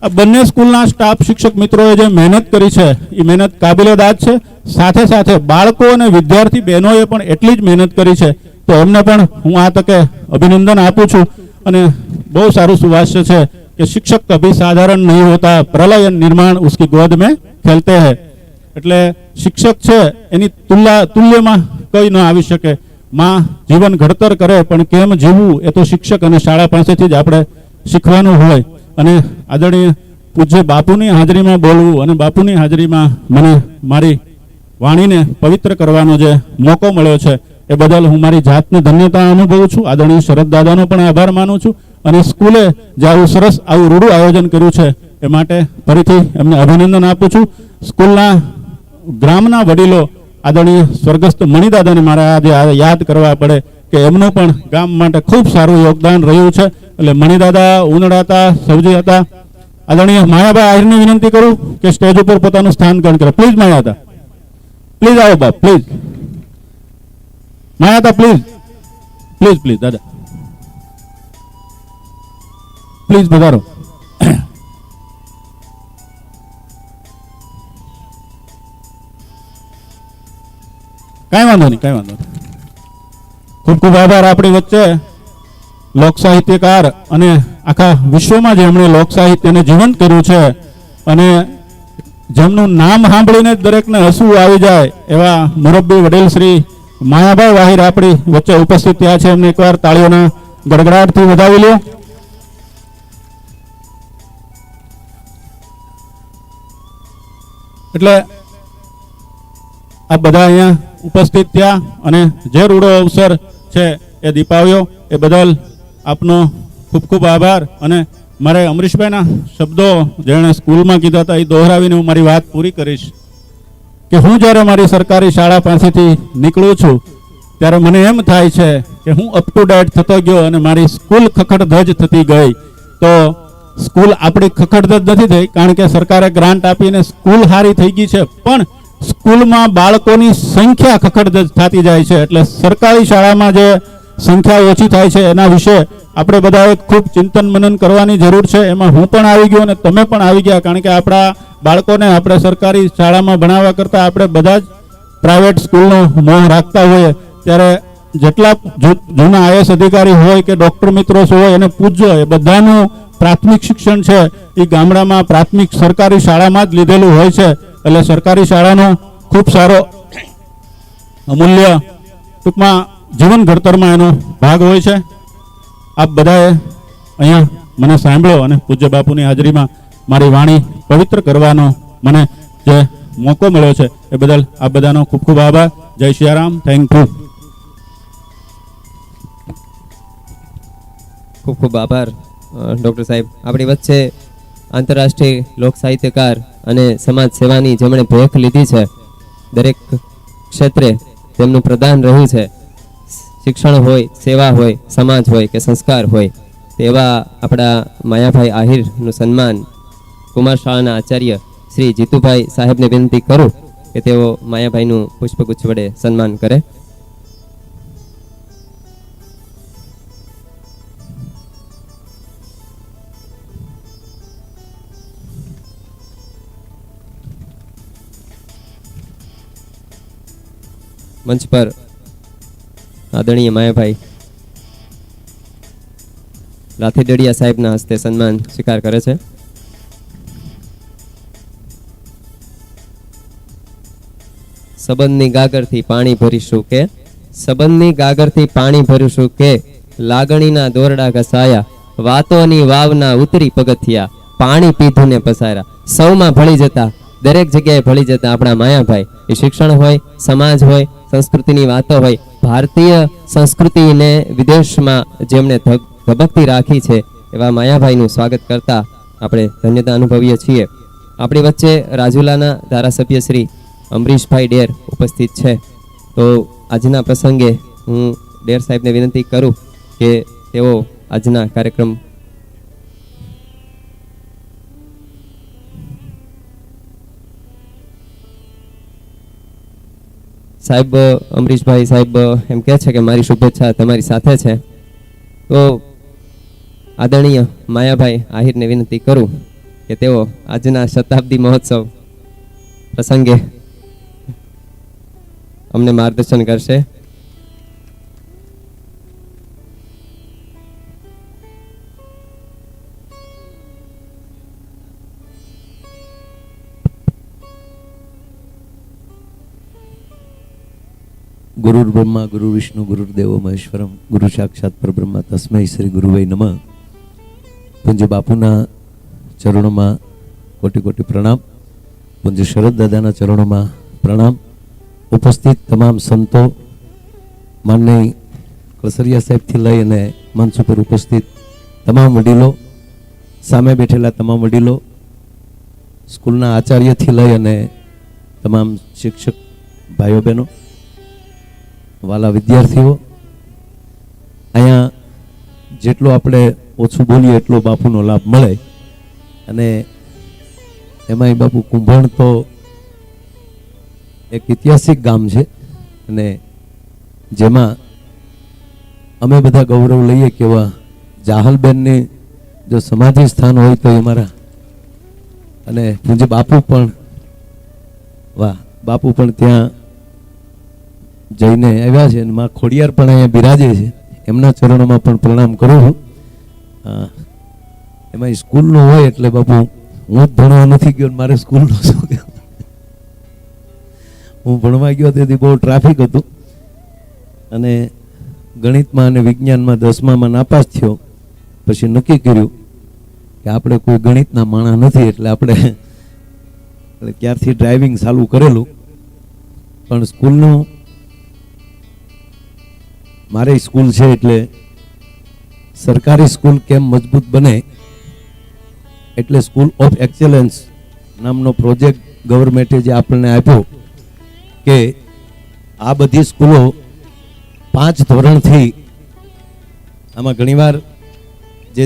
આ બંને સ્કૂલના સ્ટાફ શિક્ષક મિત્રોએ જે મહેનત કરી છે એ મહેનત કાબિલે-દાદ છે. સાથે સાથે બાળકો અને વિદ્યાર્થી બહેનોએ પણ એટલી જ મહેનત કરી છે, તો એમને પણ હું આ તકે અભિનંદન આપું છું. અને બહુ સારું સુવાસ્ય છે કે શિક્ષક કભી સાધારણ નહીં હોતા, પ્રલય નિર્માણ ઉસકી ગોદ में ખેલતે હૈ. એટલે શિક્ષક છે એની તુલ્યમાં કંઈ ન આવી શકે. માં જીવન ઘડતર કરે પણ કેમ જીવવું એ તો શિક્ષક અને શાળા પાસેથી જ આપણે શીખવાનું હોય. અને આદરણીય પૂજ્ય બાપુની હાજરીમાં બોલવું અને બાપુની હાજરીમાં મને મારી વાણીને પવિત્ર કરવાનો જે મોકો મળ્યો છે એ બદલ હું મારી જાતને ધન્યતા અનુભવું છું. આદરણીય શરદ દાદાનો પણ આભાર માનું છું. અને સ્કૂલે જે આવું સરસ આવું રૂડું આયોજન કર્યું છે એ માટે ફરીથી એમને અભિનંદન આપું છું. સ્કૂલના ગ્રામના વડીલો આદરણીય સ્વર્ગસ્થ મણિદાદાને મારા આજે યાદ કરવા પડે કે એમનું પણ ગામ માટે ખૂબ સારું યોગદાન રહ્યું છે. એટલે મણિદાદા, ઉનડાતા, સૌજી હતા. આદરણીય માયાભાઈ આહિરને વિનંતી કરું કે સ્ટેજ ઉપર પોતાનું સ્થાન ગ્રહણ કરે. પ્લીઝ માયાતા, પ્લીઝ આવો બાપ, પ્લીઝ માયાતા, પ્લીઝ પ્લીઝ પ્લીઝ દાદા, પ્લીઝ પધારો. કાંઈ વાંધો નહીં, કાંઈ વાંધો નહીં. ખૂબ ખૂબ આભાર. આપણી વચ્ચે લોક સાહિત્યકાર અને આખા વિશ્વમાં જેમણે લોક સાહિત્યને જીવંત કર્યું છે અને જેમનું નામ સાંભળીને દરેકને હસવું આવી જાય એવા મુરબ્બી વડીલ શ્રી માયાભાઈ વાહિર આપણી વચ્ચે ઉપસ્થિત થયા છે. એમને એકવાર તાળીઓના ગડગડાટથી વધાવી લ્યો. એટલે આ બધા અહીંયા ઉપસ્થિત થયા અને જે રૂડો અવસર છે એ દીપાવ્યો એ બદલ આપનો ખૂબ ખૂબ આભાર. અને મારે અમરીશભાઈના શબ્દો જેણે સ્કૂલમાં કીધા હતા એ દોહરાવીને હું મારી વાત પૂરી કરીશ કે હું જ્યારે મારી સરકારી શાળા પાસેથી નીકળું છું ત્યારે મને એમ થાય છે કે હું અપ ટુ ડેટ થતો ગયો અને મારી સ્કૂલ ખખડધજ થતી ગઈ. તો સ્કૂલ આપણી ખખડધજ નથી થઈ, કારણ કે સરકારે ગ્રાન્ટ આપીને સ્કૂલ સારી થઈ ગઈ છે, પણ સ્કૂલમાં બાળકોની સંખ્યા ખખડધજ થતી જાય છે. એટલે સરકારી શાળામાં જે સંખ્યા ઓછી થાય છે એના વિશે આપણે બધાએ ખૂબ ચિંતન મનન કરવાની જરૂર છે. એમાં હું પણ આવી ગયો અને તમે પણ આવી ગયા, કારણ કે આપણા બાળકોને આપણે સરકારી શાળામાં ભણાવવા કરતાં આપણે બધા જ પ્રાઇવેટ સ્કૂલનો મોહ રાખતા હોઈએ. ત્યારે જેટલા જૂના આઈએએસ અધિકારી હોય કે ડૉક્ટર મિત્રો હોય એને પૂછજો, એ બધાનું પ્રાથમિક શિક્ષણ છે એ ગામડામાં પ્રાથમિક સરકારી શાળામાં જ લીધેલું હોય છે. એટલે સરકારી શાળાનો ખૂબ સારો અમૂલ્ય ટૂંકમાં જીવન ઘડતરમાં એનો ભાગ હોય છે. આપ બધાએ અહીંયા મને સાંભળ્યો અને પૂજ્ય બાપુની હાજરીમાં મારી વાણી પવિત્ર કરવાનો મને જે મોકો મળ્યો છે એ બદલ આપ બધાનો ખૂબ ખૂબ આભાર. જય સિયારામ. Thank you. ખૂબ ખૂબ આભાર ડૉક્ટર સાહેબ. આપણી વચ્ચે આંતરરાષ્ટ્રીય લોક સાહિત્યકાર અને સમાજ સેવાની જેમણે ભેખ લીધી છે, દરેક ક્ષેત્રે તેમનું પ્રદાન રહ્યું છે, શિક્ષણ હોય, સેવા હોય, સમાજ હોય કે સંસ્કાર હોય, તેવા આપણા માયાભાઈ આહિરનું સન્માન કુમાર શાળાના આચાર્ય શ્રી જીતુભાઈ સાહેબને વિનંતી કરું કે તેઓ માયાભાઈનું પુષ્પગુચ્છ વડે સન્માન કરે. મંચ પર આદરણીય માયાભાઈ લાથીડડિયા સાહેબના હસ્તે સન્માન સ્વીકાર કરે છે. સંબંધની ગાગરથી પાણી ભરીશું કે, સંબંધની ગાગરથી પાણી ભરીશું કે, લાગણીના દોરડા ઘસાયા, વાતોની વાવના ઉતરી પગથિયા, પાણી પીધું ને પસાર્યા. સૌમાં ભળી જતા, દરેક જગ્યાએ ભળી જતા આપણા માયાભાઈ, એ શિક્ષણ હોય, સમાજ હોય, સંસ્કૃતિની વાતો હોય, ભારતીય સંસ્કૃતિને વિદેશમાં જેમણે ધબકતી રાખી છે એવા માયાભાઈનું સ્વાગત કરતા આપણે ધન્યતા અનુભવીએ છીએ. આપણી વચ્ચે રાજુલાના ધારાસભ્ય શ્રી અમરીશભાઈ ડેર ઉપસ્થિત છે. તો આજના પ્રસંગે હું ડેર સાહેબને વિનંતી કરું કે તેઓ આજના કાર્યક્રમ સાહેબ અમરીશભાઈ સાહેબ એમ કહે છે કે મારી શુભેચ્છા તમારી સાથે છે. તો આદરણીય માયાભાઈ આહિરને વિનંતી કરું કે તેઓ આજના શતાબ્દી મહોત્સવ પ્રસંગે અમને માર્ગદર્શન કરશે. ગુરુર બ્રહ્મા ગુરુ વિષ્ણુ ગુરુર્દેવો મહેશ્વરમ ગુરુ સાક્ષાત પરબ્રહ્મા તસ્મૈ શ્રી ગુરુવૈ નમઃ. પૂજ્ય બાપુના ચરણોમાં કોટી કોટી પ્રણામ. પૂજ્ય શરદ દાદાના ચરણોમાં પ્રણામ. ઉપસ્થિત તમામ સંતો, માનનીય કળસરિયા સાહેબથી લઈ અને મંચ ઉપર ઉપસ્થિત તમામ વડીલો, સામે બેઠેલા તમામ વડીલો, સ્કૂલના આચાર્યથી લઈ અને તમામ શિક્ષક ભાઈઓ બહેનો, વાલા વિદ્યાર્થીઓ, અહીંયા જેટલો આપણે ઓછું બોલીએ એટલો બાપુનો લાભ મળે. અને એમાંય બાપુ કુંભણ તો એક ઐતિહાસિક ગામ છે અને જેમાં અમે બધા ગૌરવ લઈએ કે એવા જાહલબેનની જો સમાધિ સ્થાન હોય તો એ મારા, અને પૂજ્ય બાપુ પણ, વાહ, બાપુ પણ ત્યાં જઈને આવ્યા છે અને માં ખોડિયાર પણ અહીંયા બિરાજે છે. એમના ચરણોમાં પણ પ્રણામ કરું છું. એમાં સ્કૂલનું હોય એટલે બાપુ હું જ ભણવા નથી ગયો, મારે સ્કૂલનો શું કહેવું. હું ભણવા ગયો તેથી બહુ ટ્રાફિક હતું અને ગણિતમાં અને વિજ્ઞાનમાં 10મામાં નાપાસ થયો. પછી નક્કી કર્યું કે આપણે કોઈ ગણિતના માણસ નથી એટલે આપણે ત્યારથી ડ્રાઇવિંગ ચાલુ કરેલું. પણ સ્કૂલનું મારી સ્કૂલ છે એટલે સરકારી સ્કૂલ કેમ મજબૂત બને એટલે સ્કૂલ ઓફ એક્સેલન્સ નામનો પ્રોજેક્ટ ગવર્મેન્ટે જે આપણને આપ્યો કે આ બધી સ્કૂલો 5 ધોરણથી, આમાં ઘણીવાર જે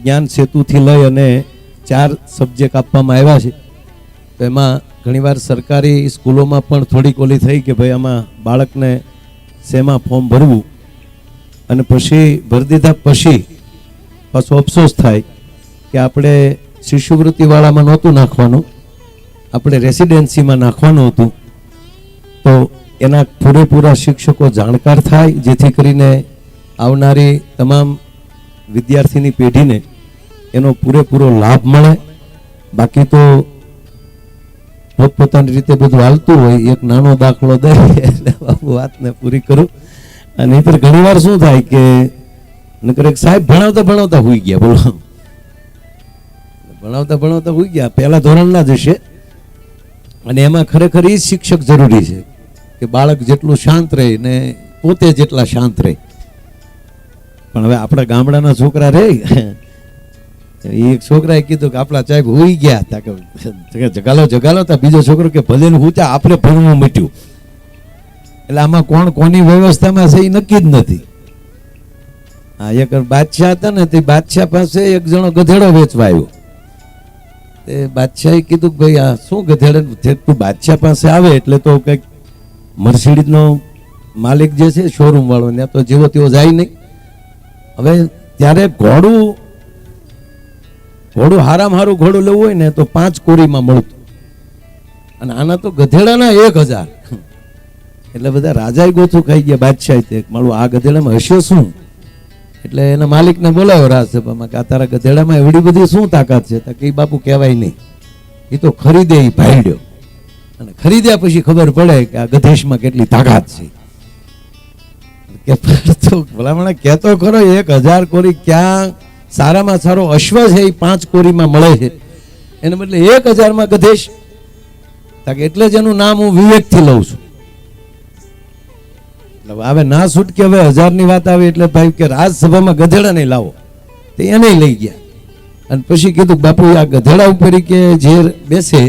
જ્ઞાન સેતુથી લઈ અને 4 સબ્જેક્ટ આપવામાં આવ્યા છે, તો એમાં ઘણીવાર સરકારી સ્કૂલોમાં પણ થોડીક ઓલી થઈ કે ભાઈ આમાં બાળકને શેમાં ફોર્મ ભરવું, અને પછી ભરી દીધા પછી પાછો અફસોસ થાય કે આપણે શિષ્યવૃત્તિવાળામાં નહોતું નાખવાનું, આપણે રેસિડેન્સીમાં નાખવાનું હતું. તો એના પૂરેપૂરા શિક્ષકો જાણકાર થાય જેથી કરીને આવનારી તમામ વિદ્યાર્થીની પેઢીને એનો પૂરેપૂરો લાભ મળે. બાકી તો પોતપોતાની રીતે બધું હાલતું હોય. એક નાનો દાખલો દે એટલે બાપુ વાતને પૂરી કરું. અને નહીંતર ઘણીવાર શું થાય કે નકર એક સાહેબ ભણાવતા ભણાવતા હોઈ ગયા, બોલો, ભણાવતા ભણાવતા હોઈ ગયા, પહેલા ધોરણના જ હશે. અને એમાં ખરેખર એ શિક્ષક જરૂરી છે કે બાળક જેટલું શાંત રહે ને પોતે જેટલા શાંત રહે. પણ હવે આપણા ગામડાના છોકરા રહે, એક છોકરાએ કીધું કે આપણા સાહેબ હોઈ ગયા હતા કે જગાલો જગાલો તા, બીજો છોકરો કે ભલે હુંચા આપણે ભણવું મટ્યું. એટલે આમાં કોણ કોની વ્યવસ્થામાં છે એ નક્કી જ નથી. હા, એક બાદશાહ હતા ને, તે બાદશાહ પાસે એક જણો ગધેડો વેચવા આવ્યો. તે બાદશાહે કીધું કે ભાઈ આ શું ગધેડે, તું બાદશાહ પાસે આવે એટલે તો કંઈક મર્સિડીઝનો માલિક જે છે શોરૂમ વાળો, ત્યાં તો જેવો તેવો જાય નહીં. હવે ત્યારે ઘોડું હારામાં હારું ઘોડું લેવું હોય ને તો 5 કોરીમાં મળતું, અને આના તો ગધેડાના 1000. એટલે બધા રાજાએ ગોથું ખાઈ ગયા બાદશાહ તે, મારું આ ગધેડામાં હશે શું? એટલે એના માલિકને બોલાવ્યો રાજસભામાં કે આ તારા ગધેડામાં એવડી બધી શું તાકાત છે? તો કે બાપુ કહેવાય નહીં, એ તો ખરીદે, એ ભાડ્યો, અને ખરીદ્યા પછી ખબર પડે કે આ ગધેશમાં કેટલી તાકાત છે. ભલામણા કહેતો ખરો 1000 કોરી ક્યાં સારામાં સારો અશ્વ છે એ 5 કોરીમાં મળે છે, એને બદલે 1000માં ગધેશ. એટલે જ એનું નામ હું વિવેકથી લઉં છું. હવે ના છૂટકે હવે 1000ની વાત આવે એટલે ભાઈ કે રાજસભામાં ગધેડા નહીં લાવો, તો એને લઈ ગયા. અને પછી કીધું બાપુ આ ગધેડા ઉપર કે જે બેસે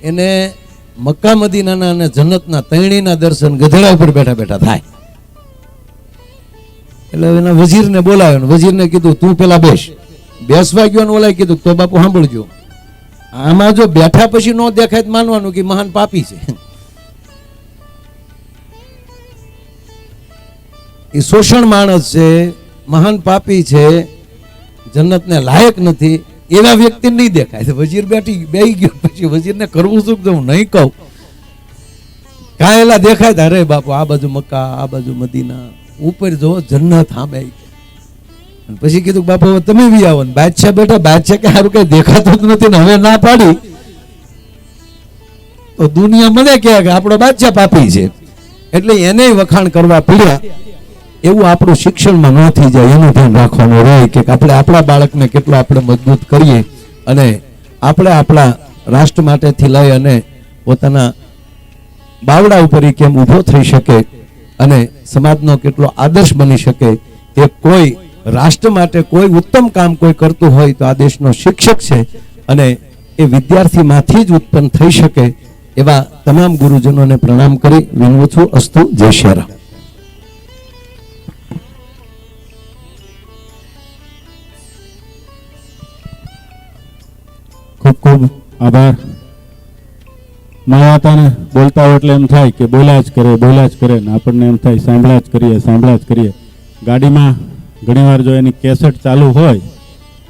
એને મક્કા મદીનાના અને જન્નતના ત્રણેયના દર્શન ગધેડા ઉપર બેઠા બેઠા થાય. એટલે એના વજીરને બોલાવ્યો, વજીરને કીધું તું પેલા બેસવા ગયો, ને ઓલાએ કીધું તો બાપુ સાંભળજો, આમાં જો બેઠા પછી ન દેખાય માનવાનું કે મહાન પાપી છે. એ શોષણ માણસ છે, મહાન પાપી છે, જન્નતને લાયક નથી, એવા વ્યક્તિ નહીં દેખાય. વજીર બેહી ગયો પછી વજીરને કરવું શું કે હું નહીં કહું, કાંયેલા દેખાય. અરે બાપુ આ બાજુ મક્કા, આ બાજુ મદીના, ઉપર જો જન્નત સામે. પછી કીધું બાપુ હવે તમે બી આવો. બાદશાહ બેઠા, બાદશાહ કે સારું કઈ દેખાતું જ નથી ને હવે ના પાડી તો દુનિયા મને કહે કે આપણો બાદશાહ પાપી છે, એટલે એને વખાણ કરવા પડ્યા. એવું આપણું શિક્ષણમાં ન થઈ જાય એનું ધ્યાન રાખવાનું રહે કે આપણે આપણા બાળકને કેટલું આપણે મજબૂત કરીએ અને આપણે આપણા રાષ્ટ્ર માટેથી લઈ અને પોતાના બાવડા ઉપર કેમ ઊભો થઈ શકે અને સમાજનો કેટલો આદર્શ બની શકે. એ કોઈ રાષ્ટ્ર માટે કોઈ ઉત્તમ કામ કોઈ કરતું હોય તો આ દેશનો શિક્ષક છે અને એ વિદ્યાર્થીમાંથી જ ઉત્પન્ન થઈ શકે. એવા તમામ ગુરુજનોને પ્રણામ કરી વિનવું છું. અસ્તુ. જય શ્રી રામ. ખૂબ ખૂબ આભાર. માયાતાને બોલતા હોય એટલે એમ થાય કે બોલ્યા જ કરે ને આપણને એમ થાય સાંભળ્યા જ કરીએ. ગાડીમાં ઘણીવાર જો એની કેસેટ ચાલુ હોય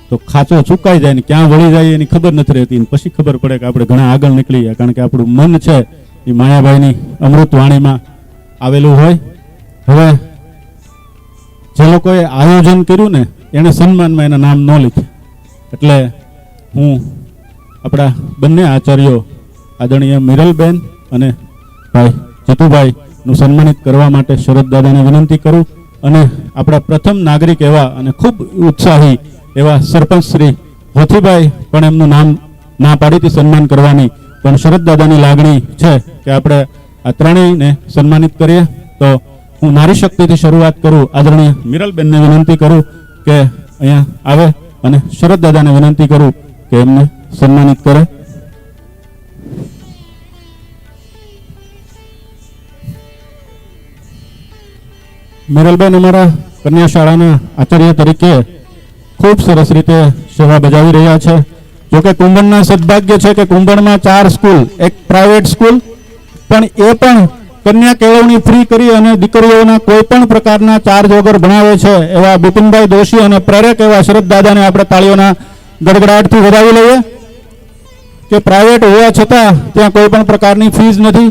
તો ખાંચો ચૂકાઈ જાય ને ક્યાં વળી જાય એની ખબર નથી રહેતી. પછી ખબર પડે કે આપણે ઘણા આગળ નીકળી ગયા, કારણ કે આપણું મન છે એ માયાભાઈની અમૃત વાણીમાં આવેલું હોય. હવે જે લોકોએ આયોજન કર્યું ને એને સન્માનમાં એના નામ ન લખ્યા, એટલે હું આપણા બંને આચાર્યો આદરણીય મિરલબેન અને ભાઈ જીતુભાઈનું સન્માનિત કરવા માટે શરદ દાદાને વિનંતી કરું અને આપણા પ્રથમ નાગરિક એવા અને ખૂબ ઉત્સાહી એવા સરપંચ શ્રી હોથીભાઈ પણ એમનું નામ ના પાડીથી સન્માન કરવાની, પણ શરદ દાદાની લાગણી છે કે આપણે આ ત્રણેયને સન્માનિત કરીએ. તો હું નારી શક્તિથી શરૂઆત કરું. આદરણીય મિરલબેનને વિનંતી કરું કે અહીંયા આવે અને શરદ દાદાને વિનંતી કરું કે એમને સન્માનિત કરે. મિરલબેન અમારા કન્યા શાળાના આચાર્ય તરીકે ખૂબ સરસ રીતે સેવા બજાવી રહ્યા છે. જોકે કુંભણના સદભાગ્ય છે કે કુંભણમાં 4 સ્કૂલ, એક પ્રાઇવેટ સ્કૂલ, પણ એ પણ કન્યા કેળવણી ફ્રી કરી અને દીકરીઓના કોઈ પણ પ્રકારના ચાર્જ વગર ભણાવે છે. એવા બિપિનભાઈ દોશી અને પ્રેરક એવા શરદ દાદાને આપણે તાળીઓના ગડગડાટથી વધાવી લઈએ કે પ્રાઇવેટ હોવા છતાં ત્યાં કોઈ પણ પ્રકારની ફીસ નથી.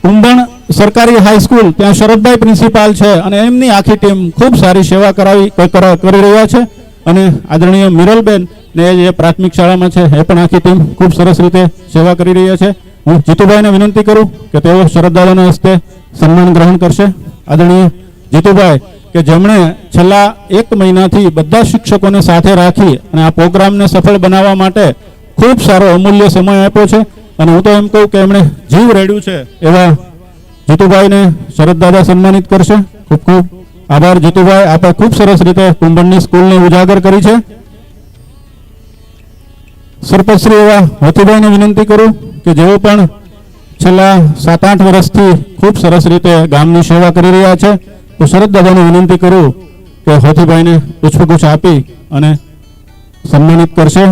કુંભણ સરકારી હાઈસ્કૂલ, ત્યાં શરદભાઈ પ્રિન્સિપાલ છે અને એમની આખી ટીમ ખૂબ સારી સેવા કરી રહ્યા છે. અને આદરણીય મિરલબેન ને જે પ્રાથમિક શાળામાં છે એ પણ આખી ટીમ ખૂબ સરસ રીતે સેવા કરી રહ્યા છે. હું જીતુભાઈને વિનંતી કરું કે તેઓ શરદ દાદાના હસ્તે સન્માન ગ્રહણ કરશે. આદરણીય જીતુભાઈ કે જેમણે છેલ્લા 1 મહિનાથી બધા શિક્ષકોને સાથે રાખી અને આ પ્રોગ્રામને સફળ બનાવવા માટે ખૂબ સારો અમૂલ્ય સમય આપ્યો છે. અને હું તો એમ કહું કે એમણે જીવ રેડ્યું છે એવા જીતુભાઈને શરદ દાદા સન્માનિત કરશે. ખૂબ ખૂબ આભાર જીતુભાઈ, આપણે ખૂબ સરસ રીતે કુંભણની સ્કૂલને ઉજાગર કરી છે. સરપંચ શ્રી એવા હોથીભાઈને વિનંતી કરું કે જેઓ પણ છેલ્લા 7-8 વર્ષથી ખૂબ સરસ રીતે ગામની સેવા કરી રહ્યા છે. તો શરદ દાદાને વિનંતી કરું કે હોથીભાઈને પુષ્પગુચ્છ આપી અને સન્માનિત કરશે.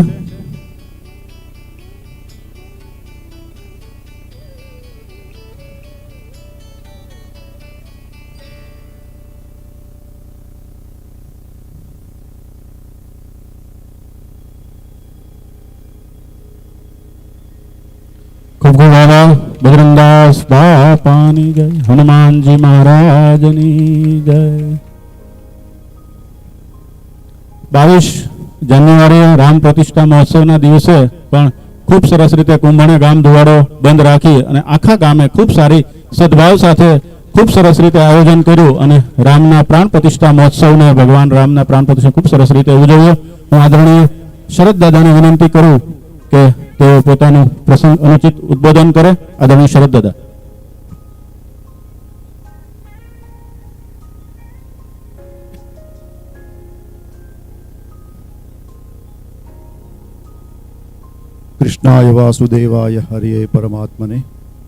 ખૂબ ખૂબ આભાર. બજરંગદાસ બાપાની જય, હનુમાનજી મહારાજની જય. 22 જાન્યુઆરીએ રામ પ્રતિષ્ઠા મહોત્સવના દિવસે પણ ખૂબ સરસ રીતે કુંભણે ગામ ધુવાડો બંધ રાખી અને આખા ગામે ખૂબ સારી સદભાવ સાથે ખૂબ સરસ રીતે આયોજન કર્યું અને રામના પ્રાણ પ્રતિષ્ઠા મહોત્સવને, ભગવાન રામના પ્રાણ પ્રતિષ્ઠા ખૂબ સરસ રીતે ઉજવ્યો. હું આદરણીય શરદ દાદાને વિનંતી કરું કે તેઓ પોતાનું પ્રસંગ અનુચિત ઉદ્બોધન કરે. આદરણીય શરદ દાદા. કૃષ્ણાય વાસુદેવાય હરિયે પરમાત્મને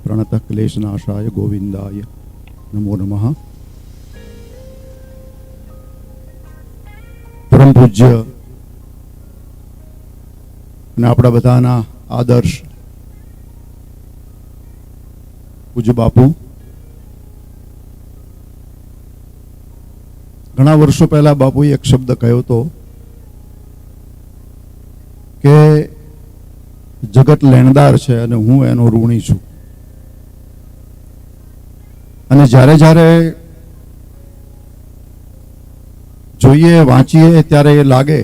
પ્રણત ક્લેશનાશાય ગોવિંદાય નમો નમઃ. પરમ પૂજ્ય અને આપણા બધાના આદર્શ પૂજ્ય બાપુ ઘણા વર્ષો પહેલા બાપુએ એક શબ્દ કહ્યો હતો કે જગત લેણદાર છે અને હું એનો ઋણી છું. અને જ્યારે જ્યારે જોઈએ વાંચીએ ત્યારે એ લાગે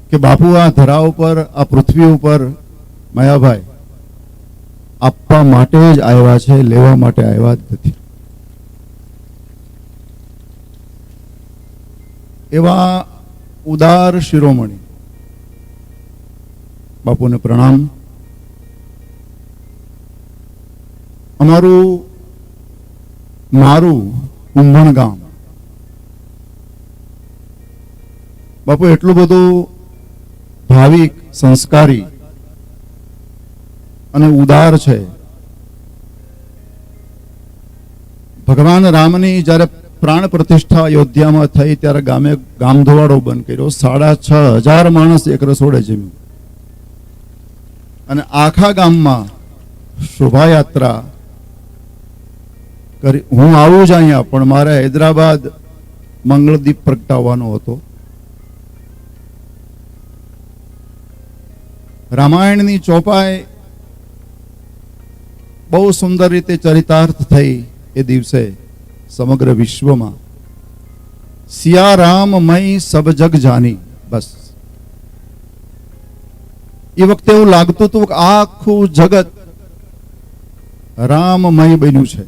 કે બાપુ આ ધરા ઉપર, આ પૃથ્વી ઉપર માયાભાઈ આપવા માટે જ આવ્યા છે, લેવા માટે આવ્યા જ નથી. એવા ઉદાર શિરોમણી બાપુને પ્રણામ. મારું કુંભણ ગામ બાપુ એટલું બધું ભાવિક, સંસ્કારી અને ઉદાર છે. ભગવાન રામની જ્યારે પ્રાણ પ્રતિષ્ઠા અયોધ્યામાં થઈ ત્યારે ગામ ધોવાડો બંધ કર્યો. 6,500 માણસ એક રસોડે જમ્યું અને આખા ગામમાં શોભાયાત્રા કરી. હું આવું જ અહીંયા, પણ મારે હૈદરાબાદ મંગળદીપ પ્રગટાવવાનો હતો. રામાયણની ચોપાઈ બહુ સુંદર રીતે ચરિતાર્થ થઈ એ દિવસે સમગ્ર વિશ્વમાં. સિયા રામ મય સબ જગ જાની. બસ એ વખતે એવું લાગતું હતું કે આખું જગત રામમય બન્યું છે.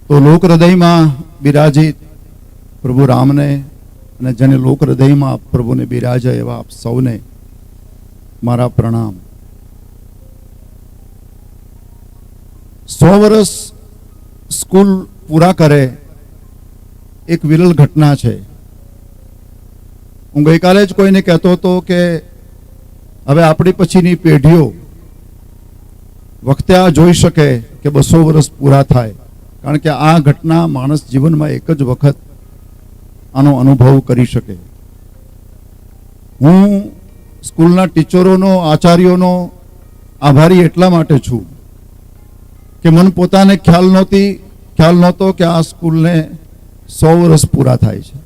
તો લોક હૃદયમાં બિરાજિત પ્રભુ રામને અને જેને લોક હૃદયમાં પ્રભુને બિરાજે એવા આપ સૌને મારા પ્રણામ. 100 વર્ષ સ્કૂલ પૂરા કરે એક વિરલ ઘટના છે. હું ગઈકાલે જ કોઈને કહેતો હતો કે હવે આપણી પછીની પેઢીઓ વખતે આ જોઈ શકે કે 200 વર્ષ પૂરા થાય, કારણ કે આ ઘટના માણસ જીવનમાં એક જ વખત આનો અનુભવ કરી શકે. હું સ્કૂલના ટીચરોનો, આચાર્યોનો આભારી એટલા માટે છું કે મને પોતાને ખ્યાલ નહોતો કે આ સ્કૂલને 100 વર્ષ પૂરા થાય છે.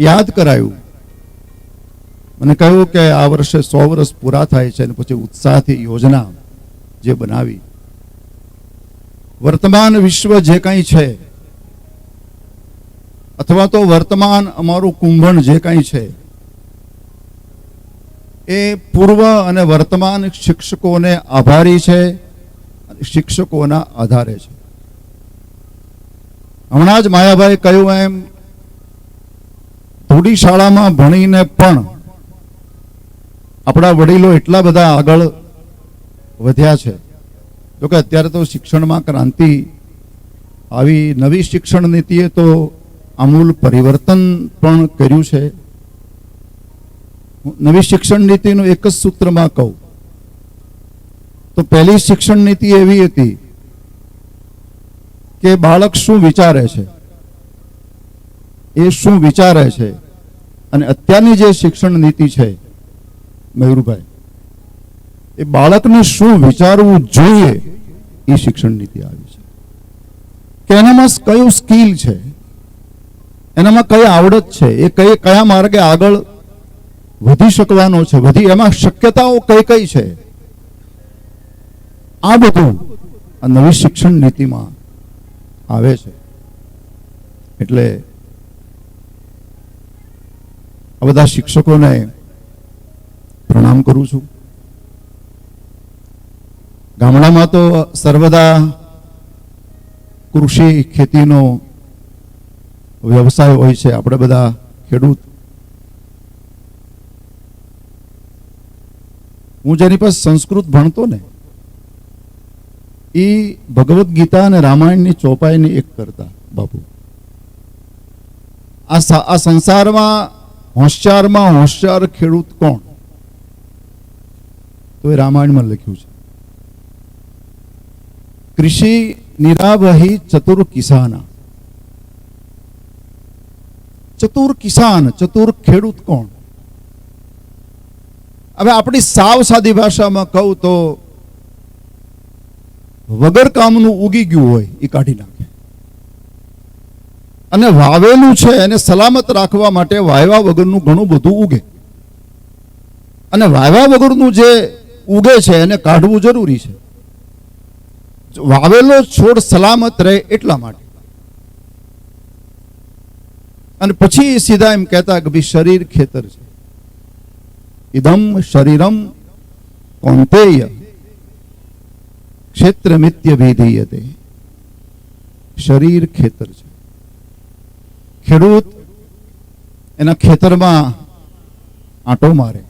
યાદ કરાયું, મને કહ્યું કે આ વર્ષે 100 વર્ષ પૂરા થાય છે અને પછી ઉત્સાહથી યોજના જે બનાવી. વર્તમાન વિશ્વ જે કંઈ છે અથવા તો વર્તમાન અમારું કુંભણ જે કંઈ છે એ પૂર્વ અને વર્તમાન શિક્ષકોને આભારી છે, શિક્ષકોના આધારે છે. હમણાં જ માયાભાઈ કહ્યું એમ ધોડી શાળામાં ભણીને પણ આપણા વડીલો એટલા બધા આગળ વધ્યા છે. જોકે અત્યારે તો શિક્ષણમાં ક્રાંતિ આવી, નવી શિક્ષણ નીતિએ તો આમૂલ પરિવર્તન પણ કર્યું છે. નવી શિક્ષણ નીતિનું એક જ સૂત્રમાં કહું તો પહેલી શિક્ષણ નીતિ એવી હતી કે બાળક શું વિચારે છે, એ શું વિચારે છે. અને અત્યારની જે શિક્ષણ નીતિ છે મયુરભાઈ, એ બાળકને શું વિચારવું જોઈએ એ શિક્ષણ નીતિ આવી છે કે એનામાં કયું સ્કિલ છે, એનામાં કઈ આવડત છે, એ કયા માર્ગે આગળ વધી શકવાનો છે, એમાં શક્યતાઓ કઈ કઈ છે. આ બધું આ નવી શિક્ષણ નીતિમાં આવે છે. એટલે આ બધા શિક્ષકોને પ્રણામ કરું છું. ગામડામાં તો સર્વદા કૃષિ ખેતીનો વ્યવસાય હોય છે. આપણે બધા ખેડૂત. હું જેની પાસે સંસ્કૃત ભણતો ને એ ભગવદ્ ગીતા અને રામાયણની ચોપાઈની એક કરતા બાપુ. આ સંસારમાં હોશિયાર ખેડૂત કોણ? તો એ રામાયણમાં લખ્યું છે. કૃષિ નિરાવહી ચતુર કિસાના. ચતુર કિસાન, ચતુર ખેડૂત કોણ? હવે આપણી સાવ સાદી ભાષામાં કહું તો વગર કામનું ઉગી ગયું હોય એ કાઢી નાખે, અને વાવેલું છે એને સલામત રાખવા માટે વાવ્યા વગરનું ઘણું બધું ઉગે, અને વાવ્યા વગરનું જે ઉગે છે એને કાઢવું જરૂરી છે. વાવેલો છોડ સલામત રહે એટલા માટે. અને પછી સીધા એમ કહેતા કે ભાઈ શરીર ખેતર છે. ઇદમ શરીરમ કૌંતેય ક્ષેત્રમિત્ય ભેદીયતે. શરીર ખેતર છે. ખેડૂત એના ખેતરમાં આંટો મારે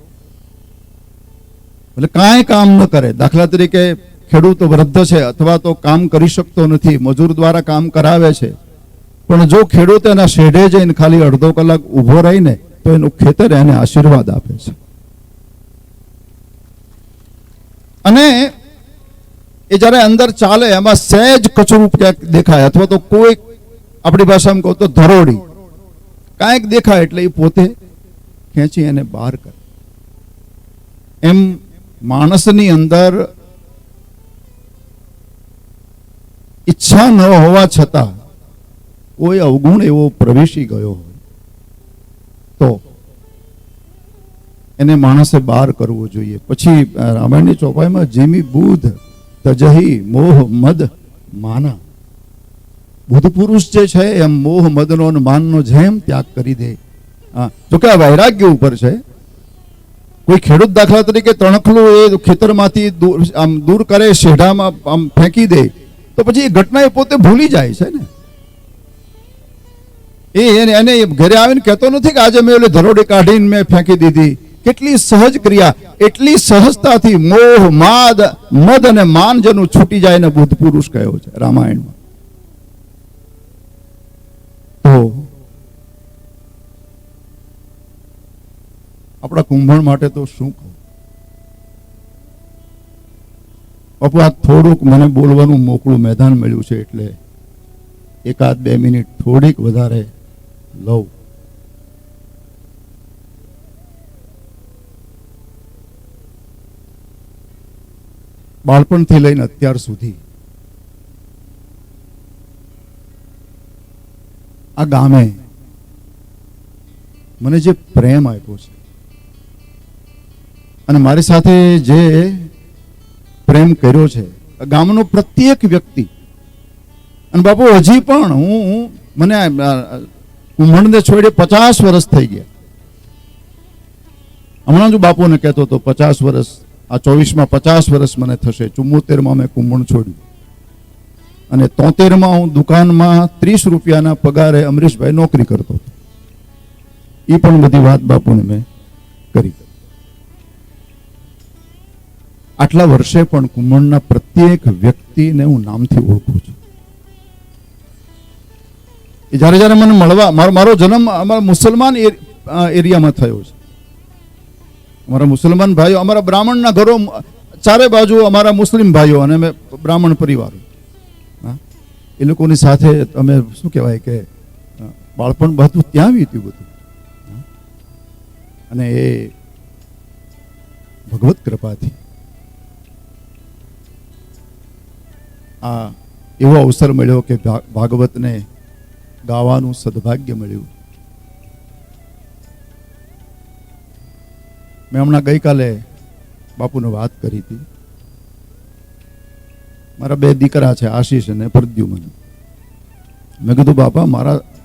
એટલે કાંઈ કામ ન કરે. દાખલા તરીકે ખેડૂત વૃદ્ધ છે અથવા તો કામ કરી શકતો નથી, મજૂર દ્વારા કામ કરાવે છે, પણ જો ખેડૂત એના શેઢે જઈને ખાલી અડધો કલાક ઊભો રહીને તો એનું ખેતર એને આશીર્વાદ આપે છે. અને એ જ્યારે અંદર ચાલે એમાં સહેજ કચરું ક્યાંક દેખાય અથવા તો કોઈ આપણી ભાષામાં કહો તો ધરોડી કાંઈક દેખાય એટલે એ પોતે ખેંચી એને બહાર કરે. એમ માણસની અંદર ઈચ્છા ન હોવા છતાં કોઈ અવગુણ એવો પ્રવેશી ગયો હોય તો એને માણસે બહાર કરવો જોઈએ. પછી રામાયણની ચોપાઈમાં જીમી બુધ તજહી મોહ મદ માના. બુદ્ધ પુરુષ જે છે એમ મોહ મદનો અને માનનો જેમ ત્યાગ કરી દે. જોકે આ વૈરાગ્ય ઉપર છે. કોઈ ખેડૂત દાખલા તરીકે તણખલું એ ખેતરમાંથી આમ દૂર કરે, શેઢામાં આમ ફેંકી દે તો પછી એ ઘટના એ પોતે ભૂલી જાય છે ને. એને ઘરે આવીને કહેતો નથી કે આજે મેં ઓલી ધરોડી કાઢીને મેં ફેંકી દીધી. કેટલી સહજ ક્રિયા, એટલી સહજતાથી મોહ માદ મદ અને માન જેનું છૂટી જાય ને બુદ્ધ પુરુષ કહ્યો છે રામાયણમાં. તો આપણા કુંભણ માટે તો શું કહું બાપુ, આ થોડુંક મને બોલવાનું મોકળું મેદાન મળ્યું છે એટલે 1-2 મિનિટ થોડીક વધારે લઉં. બાળપણથી લઈને અત્યાર સુધી આ ગામે મને જે પ્રેમ આપ્યો છે અને મારી સાથે જે પ્રેમ કર્યો છે ગામનો પ્રત્યેક વ્યક્તિ. અને બાપુ હજી પણ હું મને કુંભણને છોડે 50 વર્ષ થઈ ગયા. હમણાં જ બાપુને કહેતો હતો 50 વર્ષ, આ 24માં 50 વર્ષ મને થશે. 74માં મેં કુંભણ છોડ્યું અને 73માં હું દુકાનમાં 30 રૂપિયાના પગારે અમરીશભાઈ નોકરી કરતો હતો. એ પણ બધી વાત બાપુને મેં કરી. આટલા વર્ષે પણ કુંભણના પ્રત્યેક વ્યક્તિને હું નામથી ઓળખું છું. જ્યારે જ્યારે મને મળવા, મારો જન્મ અમારા મુસલમાન એરિયામાં થયો છે. અમારા મુસલમાન ભાઈઓ, અમારા બ્રાહ્મણના ઘરો ચારે બાજુ અમારા મુસ્લિમ ભાઈઓ અને અમે બ્રાહ્મણ પરિવારો, એ લોકોની સાથે અમે શું કહેવાય કે બાળપણ બધું ત્યાં વીત્યું બધું. અને એ ભગવત કૃપાથી આ એવો અવસર મળ્યો કે ભાગવતને ગાવાનું સદભાગ્ય મળ્યું. મેં હમણાં ગઈકાલે બાપુને વાત કરી હતી. મારા 2 દીકરા છે, આશીષ અને પ્રદ્યુમન. મેં કીધું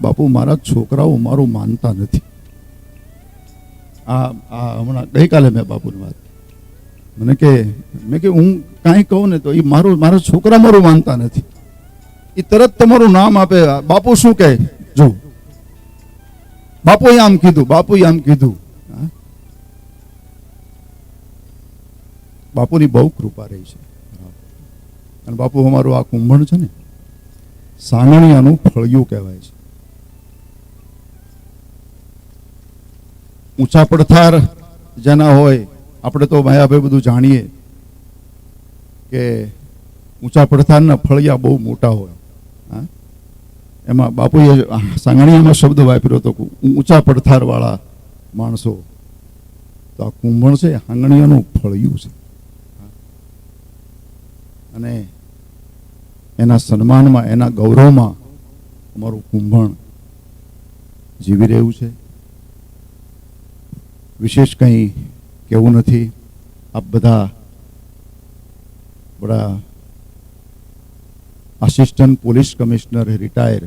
બાપુ મારા છોકરાઓ મારું માનતા નથી. આ હમણાં ગઈકાલે મેં બાપુને વાત મેં કે હું કાંઈ કહું ને તો એ મારા છોકરા મારું માનતા નથી. એ તરત તમારું નામ આપે. બાપુ શું કહે, જો બાપુએ આમ કીધું, બાપુએ આમ કીધું. બાપુની બહુ કૃપા રહી છે. અને બાપુ અમારું આ કુંભણ છે ને સાંગણિયાનું ફળિયું કહેવાય છે. ઊંચા પડથાર જેના હોય, આપણે તો માયાભાઈ બધું જાણીએ કે ઊંચા પડથારના ફળિયા બહુ મોટા હોય. એમાં બાપુએ સાંગણિયામાં શબ્દ વાપર્યો હતો ઊંચા પડથારવાળા માણસો. તો આ કુંભણ છે સાંગણિયાનું ફળિયું છે. અને એના સન્માનમાં, એના ગૌરવમાં અમારું કુંભણ જીવી રહ્યું છે. વિશેષ કંઈ કહેવું નથી. આપ બધા બડા આસિસ્ટન્ટ પોલીસ કમિશનર રિટાયર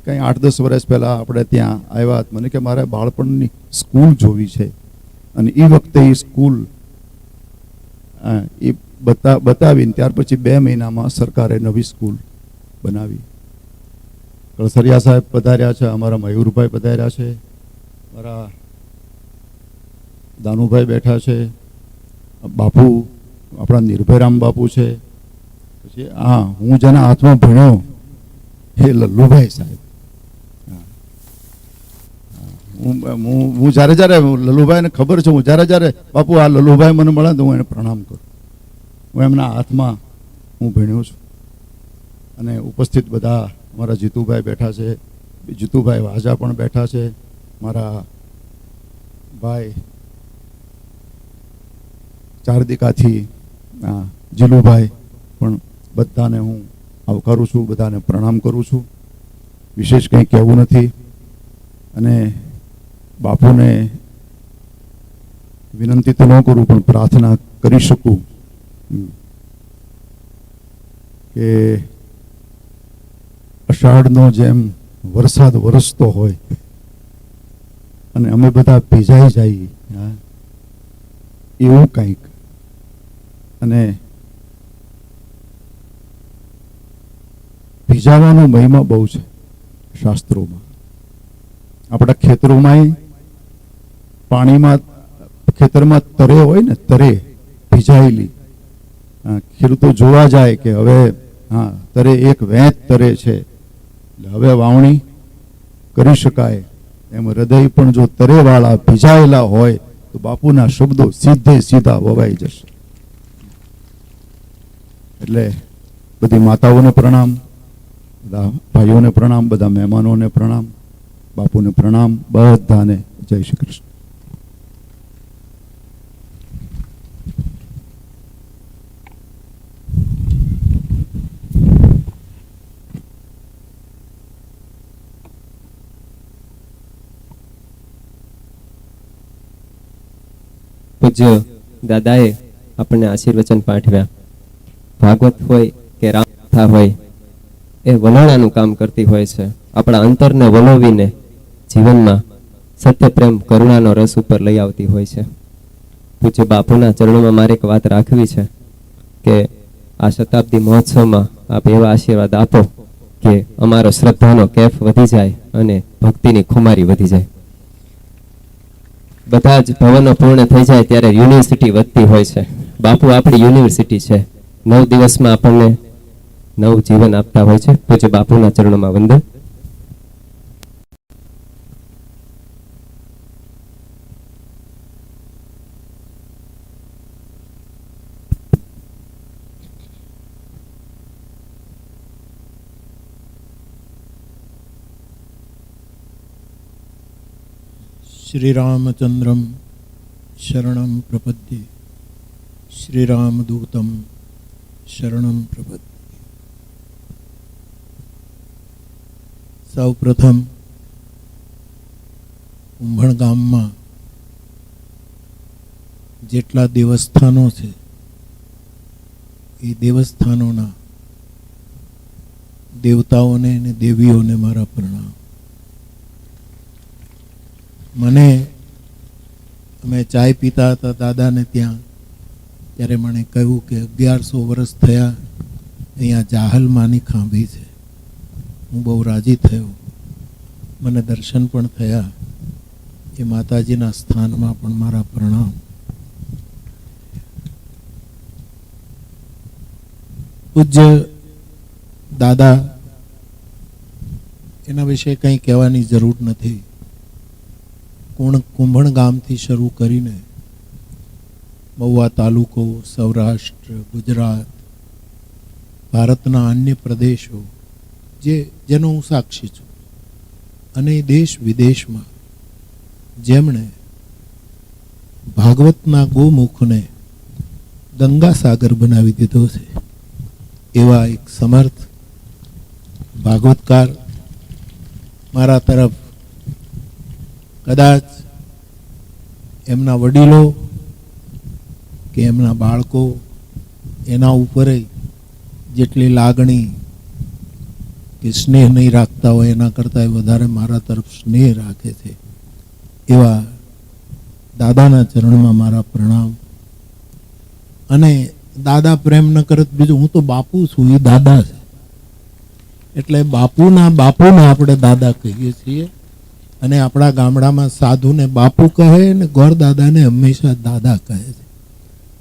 કંઈ 8-10 વર્ષ પહેલાં આપણે ત્યાં આવ્યા. મને કે મારે બાળપણની સ્કૂલ જોવી છે, અને એ વખતે એ સ્કૂલ એ બતાવીને ત્યાર પછી 2 મહિનામાં સરકારે નવી સ્કૂલ બનાવી. કળસરિયા સાહેબ પધાર્યા છે, અમારા મયુરભાઈ પધાર્યા છે, મારા દાનુભાઈ બેઠા છે, બાપુ આપણા નિર્ભયરામ બાપુ છે, પછી હું જેના હાથમાં ભણ્યો એ લલ્લુભાઈ સાહેબ. હું જ્યારે લલ્લુભાઈને ખબર છે, હું જ્યારે બાપુ આ લલ્લુભાઈ મને મળે તો હું એને પ્રણામ કરું. હું એમના હાથમાં હું ભણ્યો છું. અને ઉપસ્થિત બધા મારા જીતુભાઈ બેઠા છે, જીતુભાઈ વાજા પણ બેઠા છે, મારા ભાઈ ચારદીકાથી જીલુભાઈ પણ, બધાને હું આવકારું છું, બધાને પ્રણામ કરું છું. વિશેષ કંઈ કહેવું નથી. અને બાપુને વિનંતી તો ન કરું પણ પ્રાર્થના કરી શકું કે અષાઢનો જેમ વરસાદ વરસતો હોય અને અમે બધા ભીજાઈ જઈએ, એવું કંઈક. અને ભીજાવાનો મહિમા બહુ છે શાસ્ત્રોમાં. આપણા ખેતરોમાં પાણીમાં, ખેતરમાં તરે હોય ને, તરે ભીજાયેલી, ખેડૂતો જોવા જાય કે હવે તરે એક વેચ તરે છે, એટલે હવે વાવણી કરી શકાય. એમ હૃદય પણ જો તરેવાળા ભીજાયેલા હોય તો બાપુના શબ્દો સીધે સીધા વવાઈ જશે. એટલે બધી માતાઓને પ્રણામ, બધા ભાઈઓને પ્રણામ, બધા મહેમાનોને પ્રણામ, બાપુને પ્રણામ, બધાને જય શ્રી કૃષ્ણ. પૂજ્ય દાદાએ આપણને આશીર્વચન પાઠવ્યા. ભાગવત હોય કે રામકથા હોય, એ વલોણાનું કામ કરતી હોય છે. આપણા અંતરને વલોવીને જીવનમાં સત્ય, પ્રેમ, કરુણાનો રસ ઉપર લઈ આવતી હોય છે. પૂજ્ય બાપુના ચરણોમાં મારે એક વાત રાખવી છે કે આ શતાબ્દી મહોત્સવમાં આપ એવા આશીર્વાદ આપો કે અમારો શ્રદ્ધાનો કેફ વધી જાય અને ભક્તિની ખુમારી વધી જાય. બધા જ ભવનો પૂર્ણ થઈ જાય ત્યારે યુનિવર્સિટી વધતી હોય છે. બાપુ આપણી યુનિવર્સિટી છે. 9 દિવસમાં આપણને નવું જીવન આપતા હોય છે. પૂજ્ય બાપુના ચરણોમાં વંદન. श्रीरामचंद्रम शरणं प्रपद्ये, श्रीरामदूतं शरणं प्रपद्ये. સૌપ્રથમ કુંભણ ગામમાં જેટલા દેવસ્થાનો છે એ દેવસ્થાનોના દેવતાઓને અને દેવીઓને મારા પ્રણામ. મને અમે ચાય પીતા હતા દાદાને ત્યાં, ત્યારે મને કહ્યું કે 1100 વર્ષ થયા અહીંયા જાહલમાની ખાંભી છે. હું બહુ રાજી થયો. મને દર્શન પણ થયા. એ માતાજીના સ્થાનમાં પણ મારા પ્રણામ. પૂજ્ય દાદા, એના વિશે કંઈ કહેવાની જરૂર નથી. કુંભણ ગામથી શરૂ કરીને મહુવા તાલુકો, સૌરાષ્ટ્ર, ગુજરાત, ભારતના અન્ય પ્રદેશો જેનો હું સાક્ષી છું, અને દેશ વિદેશમાં જેમણે ભાગવતના ગોમુખને ગંગા સાગર બનાવી દીધો છે એવા એક સમર્થ ભાગવતકાર મારા તરફ કદાચ એમના વડીલો કે એમના બાળકો એના ઉપર જેટલી લાગણી કે સ્નેહ નહીં રાખતા હોય એના કરતાં વધારે મારા તરફ સ્નેહ રાખે છે એવા દાદાના ચરણમાં મારા પ્રણામ. અને દાદા પ્રેમ ન કરત બીજું, હું તો બાપુ છું, એ દાદા છે, એટલે બાપુના આપણે દાદા કહીએ છીએ. અને આપણા ગામડામાં સાધુને બાપુ કહે ને ગોર દાદાને હંમેશા દાદા કહે છે.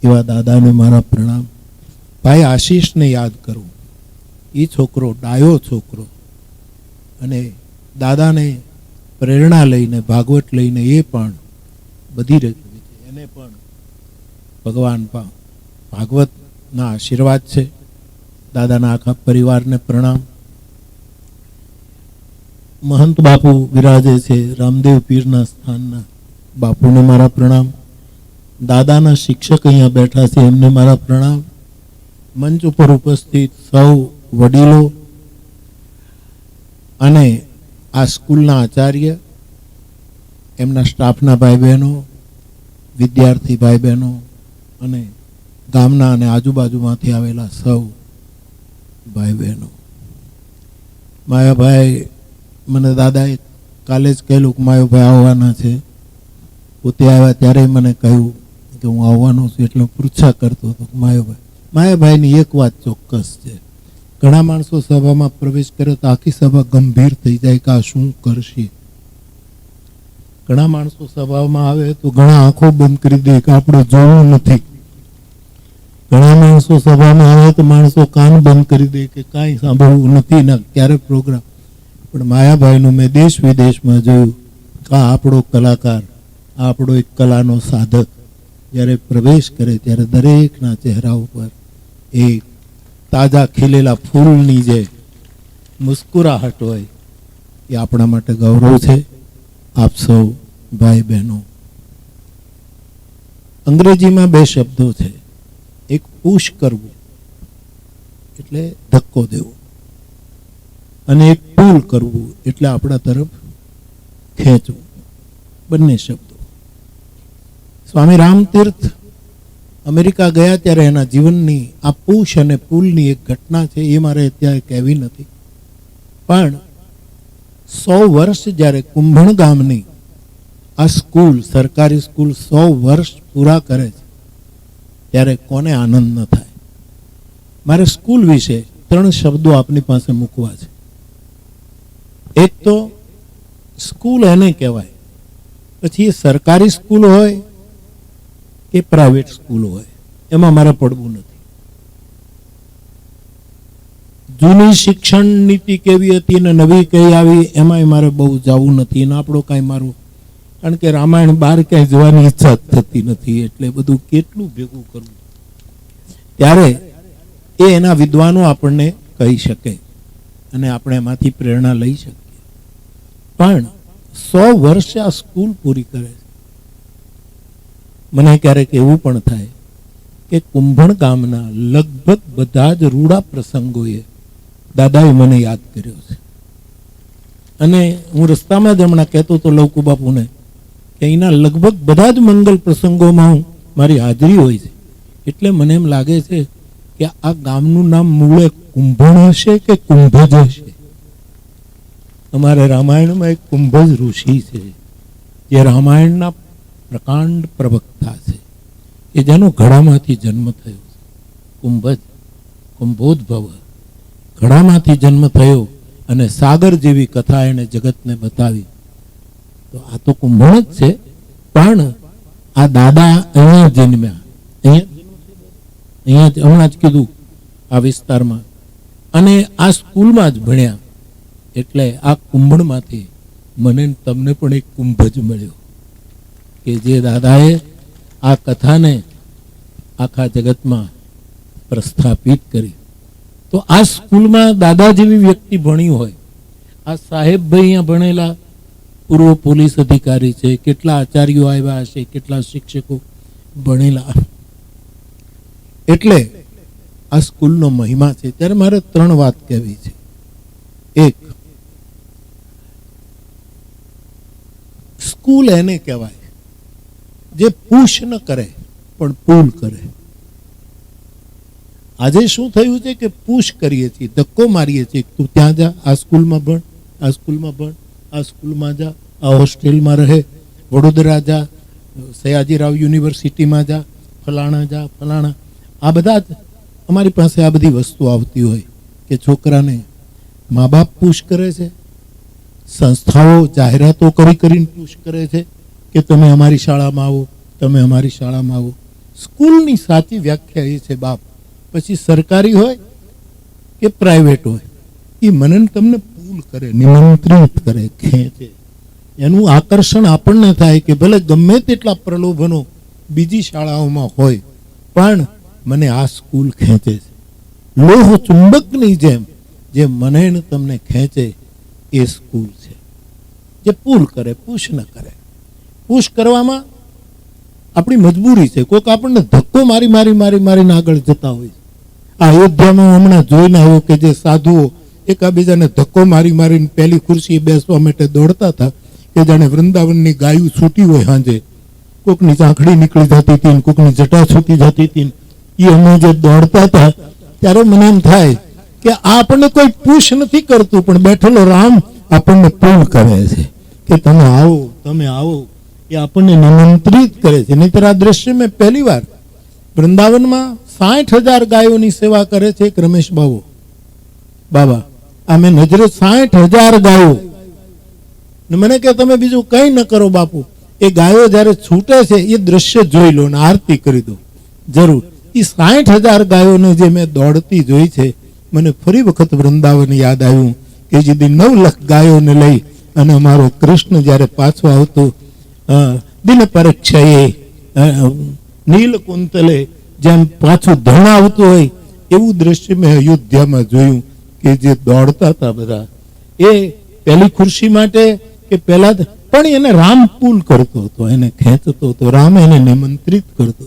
એવા દાદાને મારા પ્રણામ. ભાઈ આશીષને યાદ કરું, એ છોકરો ડાયો છોકરો, અને દાદાને પ્રેરણા લઈને ભાગવત લઈને એ પણ બધી રીતે એને પણ ભગવાન ભાગવતના આશીર્વાદ છે. દાદાના આખા પરિવારને પ્રણામ. મહંત બાપુ વિરાજે છે, રામદેવ પીરના સ્થાનના બાપુને મારા પ્રણામ. દાદાના શિક્ષક અહીંયા બેઠા છે, એમને મારા પ્રણામ. મંચ ઉપર ઉપસ્થિત સૌ વડીલો અને આ સ્કૂલના આચાર્ય, એમના સ્ટાફના ભાઈ બહેનો, વિદ્યાર્થી ભાઈ બહેનો અને ગામના અને આજુબાજુમાંથી આવેલા સૌ ભાઈ બહેનો. માયાભાઈ, મને દાદાએ કાલે જ કહેલું કે માયાભાઈ આવવાના છે. પોતે આવ્યા ત્યારે મને કહ્યું કે હું આવવાનો છું, એટલે પૃચ્છા કરતો હતો. માયાભાઈની એક વાત ચોક્કસ છે, ઘણા માણસો સભામાં પ્રવેશ કરે તો આખી સભા ગંભીર થઈ જાય કે આ શું કરશે. ઘણા માણસો સભામાં આવે તો ઘણા આંખો બંધ કરી દે કે આપણે જોવું નથી. ઘણા માણસો સભામાં આવે તો માણસો કાન બંધ કરી દે કે કાંઈ સાંભળવું નથી ને ક્યારે પ્રોગ્રામ. પણ માયાભાઈનું મેં દેશ વિદેશમાં જોયું કે આ આપણો કલાકાર, આ આપણો એક કલાનો સાધક જ્યારે પ્રવેશ કરે ત્યારે દરેકના ચહેરા ઉપર એ તાજા ખીલેલા ફૂલની જે મુસ્કુરાહટ હોય એ આપણા માટે ગૌરવ છે. આપ સૌ ભાઈ બહેનો, અંગ્રેજીમાં બે શબ્દો છે, એક પુશ કરવું એટલે ધક્કો દેવો, અને એક પુલ કરવું એટલે આપણા તરફ ખેંચવું. બંને શબ્દો. સ્વામી રામતીર્થ અમેરિકા ગયા ત્યારે એના જીવનની આ પુશ અને પુલની એક ઘટના છે, એ મારે અત્યારે કહેવી નથી. પણ 100 વર્ષ જ્યારે કુંભણ ગામની આ સ્કૂલ, સરકારી સ્કૂલ 100 વર્ષ પૂરા કરે છે ત્યારે કોને આનંદ ન થાય. મારે સ્કૂલ વિશે 3 શબ્દો આપની પાસે મૂકવા છે. એક તો સ્કૂલ એને કહેવાય, પછી એ સરકારી સ્કૂલ હોય કે પ્રાઇવેટ સ્કૂલ હોય, એમાં મારે પડવું નથી. જૂની શિક્ષણ નીતિ કેવી હતી ને નવી કઈ આવી એમાંય મારે બહુ જવું નથી. અને આપણો કાંઈ મારું, કારણ કે રામાયણ બહાર ક્યાંય જવાની ઈચ્છા થતી નથી, એટલે બધું કેટલું ભેગું કરવું. ત્યારે એ એના વિદ્વાનો આપણને કહી શકે અને આપણે એમાંથી પ્રેરણા લઈ શકીએ. પણ 100 વર્ષ આ સ્કૂલ પૂરી કરે છે. મને ક્યારેક એવું પણ થાય કે કુંભણ ગામના લગભગ બધા જ રૂડા પ્રસંગોએ દાદાએ મને યાદ કર્યો છે. અને હું રસ્તામાં જ હમણાં કહેતો હતો લવકુ બાપુને કે એના લગભગ બધા જ મંગલ પ્રસંગોમાં હું મારી હાજરી હોય છે. એટલે મને એમ લાગે છે કે આ ગામનું નામ મૂળે કુંભણ હશે કે કુંભજ હશે. અમારે રામાયણમાં એક કુંભજ ઋષિ છે જે રામાયણના પ્રકાંડ પ્રવક્તા છે, કે જેનો ઘડામાંથી જન્મ થયો. કુંભજ, કુંભોદ્ભવ, ઘડામાંથી જન્મ થયો અને સાગર જેવી કથા એને જગતને બતાવી. તો આ તો કુંભણ જ છે. પણ આ દાદા અહીંયા જન્મ્યા, અહીંયા હમણાં જ કીધું આ વિસ્તારમાં, અને આ સ્કૂલમાં જ ભણ્યા. એટલે આ કુંભણમાંથી મને તમને પણ એક કુંભજ મળ્યો કે જે દાદાએ આ કથાને આખા જગતમાં પ્રસ્થાપિત કરી. તો આ સ્કૂલમાં દાદા જેવી વ્યક્તિ ભણી હોય, આ સાહેબભાઈ અહીંયા ભણેલા પૂર્વ પોલીસ અધિકારી છે, કેટલા આચાર્યો આવ્યા હશે, કેટલા શિક્ષકો ભણેલા. એટલે આ સ્કૂલનો મહિમા છે, ત્યારે મારે 3 વાત કહેવી છે. એક, સ્કૂલ એને કહેવાય જે પુશ ન કરે પણ પુલ કરે. આજે શું થયું છે કે પુશ કરીએ છીએ, ધક્કો મારીએ છીએ, તું ત્યાં જા, આ સ્કૂલમાં ભણ, આ સ્કૂલમાં ભણ, આ સ્કૂલમાં જા, આ હોસ્ટેલમાં રહે, વડોદરા જા, સયાજીરાવ યુનિવર્સિટીમાં જા, ફલાણા જા, ફલાણા. આ બધા જ અમારી પાસે આ બધી વસ્તુ આવતી હોય કે છોકરાને મા બાપ પુશ કરે છે, સંસ્થાઓ જાહેરાતો કરીને પુશ કરે છે કે તમે અમારી શાળામાં આવો, તમે અમારી શાળામાં આવો. સ્કૂલની સાચી વ્યાખ્યા એ છે બાપ, પછી સરકારી હોય કે પ્રાઇવેટ હોય, એ મને તમને પુલ કરે, નિમંત્રિત કરે, ખેંચે. એનું આકર્ષણ આપણને થાય કે ભલે ગમે તેટલા પ્રલોભનો બીજી શાળાઓમાં હોય પણ મને આ સ્કૂલ ખેંચે છે. લોહ ચુંબકની જેમ જે મને ને તમને ખેંચે એ સ્કૂલ છે, જે પુલ કરે, પુશ ન કરે. પુશ કરવામાં આપણી મજબૂરી છે. કોઈક આપણને ધક્કો મારીને આગળ જતા હોય. આ અયોધ્યામાં હમણાં જોઈને આવ્યો કે જે સાધુઓ એકાબીજાને ધક્કો મારીને પહેલી ખુરશી બેસવા માટે દોડતા હતા કે જાણે વૃંદાવનની ગાયું છૂટી હોય સાંજે, કોકની ચાંખડી નીકળી જતી હતી, કોકની જટા છૂટી જતી હતી, એ અમે જે દોડતા હતા ત્યારે મને એમ થાય કે આ આપણને કોઈ પુશ નથી કરતું, પણ બેઠેલો રામ આપણને પુલ કરે છે કે તમે આવો, તમે આવો. એ આપણને નિમંત્રિત કરે છે. નહીતર આ દ્રશ્ય મેં પહેલી વાર વૃંદાવનમાં 60,000 ગાયોની સેવા કરે છે એક રમેશ બાબા. આ મેં નજરે 60,000 ગાયો. મને કે તમે બીજું કઈ ન કરો બાપુ, એ ગાયો જયારે છૂટે છે એ દ્રશ્ય જોઈ લો ને આરતી કરી દો જરૂર. એ 60,000 ગાયોને જે મેં દોડતી જોઈ છે, મને ફરી વખત વૃંદાવન યાદ આવ્યું કે જે 9 લાખ ગાયોને લઈ અને અમારો કૃષ્ણ જયારે પાછો આવતો દિન પરીક્ષાએ નીલકુંતલે જેમ પાછું ધન આવતું હોય એવું દ્રશ્ય મેં અયોધ્યામાં જોયું કે જે દોડતા હતા બધા, એ પહેલી ખુરશી માટે કે પહેલા પણ એને રામ પુલ કરતો હતો, એને ખેંચતો હતો, રામ એને નિમંત્રિત કરતો.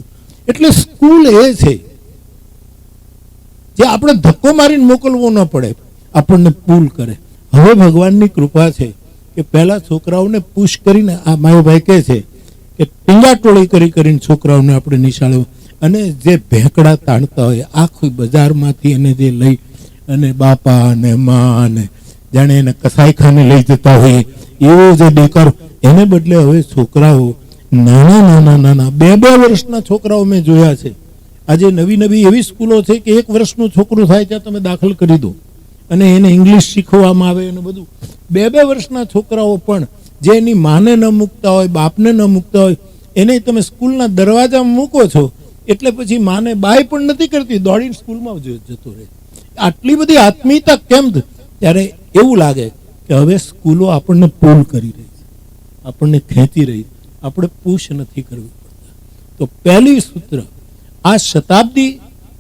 એટલે સ્કૂલ એ છે જે આપણે ધક્કો મારીને મોકલવો ન પડે, આપણને પુલ કરે. હવે ભગવાનની કૃપા છે કે પહેલા છોકરાઓને પુશ કરીને, આ મારો ભાઈ કહે છે કે ટીંગાટોળી કરીને છોકરાઓને આપણે નિશાળે, અને જે ભેંકડા તાણતા હોય આખું બજારમાંથી એને જે લઈ અને બાપા અને મા અને જાણે એને કસાઈખાને લઈ જતા હોય એવો જે બેકાર, એને બદલે હવે છોકરાઓ નાના 2 વર્ષના છોકરાઓ મેં જોયા છે. આજે નવી એવી સ્કૂલો છે કે 1 વર્ષનું છોકરું થાય ત્યાં તમે દાખલ કરી દો અને એને ઇંગ્લિશ શીખવવામાં આવે અને બધું. 2 વર્ષના છોકરાઓ પણ જે એની માને ન મૂકતા હોય, બાપને ન મૂકતા હોય, એને તમે સ્કૂલના દરવાજામાં મૂકો છો એટલે પછી માને બાય પણ નથી કરતી, દોડીને સ્કૂલમાં જતો રહે. આટલી બધી આત્મીયતા કેમ? ત્યારે એવું લાગે કે હવે સ્કૂલો આપણને પુલ કરી રહી છે, આપણને ખેંચી રહી, આપણે પુશ નથી કરવું પડતા. તો પહેલી સૂત્ર, આ શતાબ્દી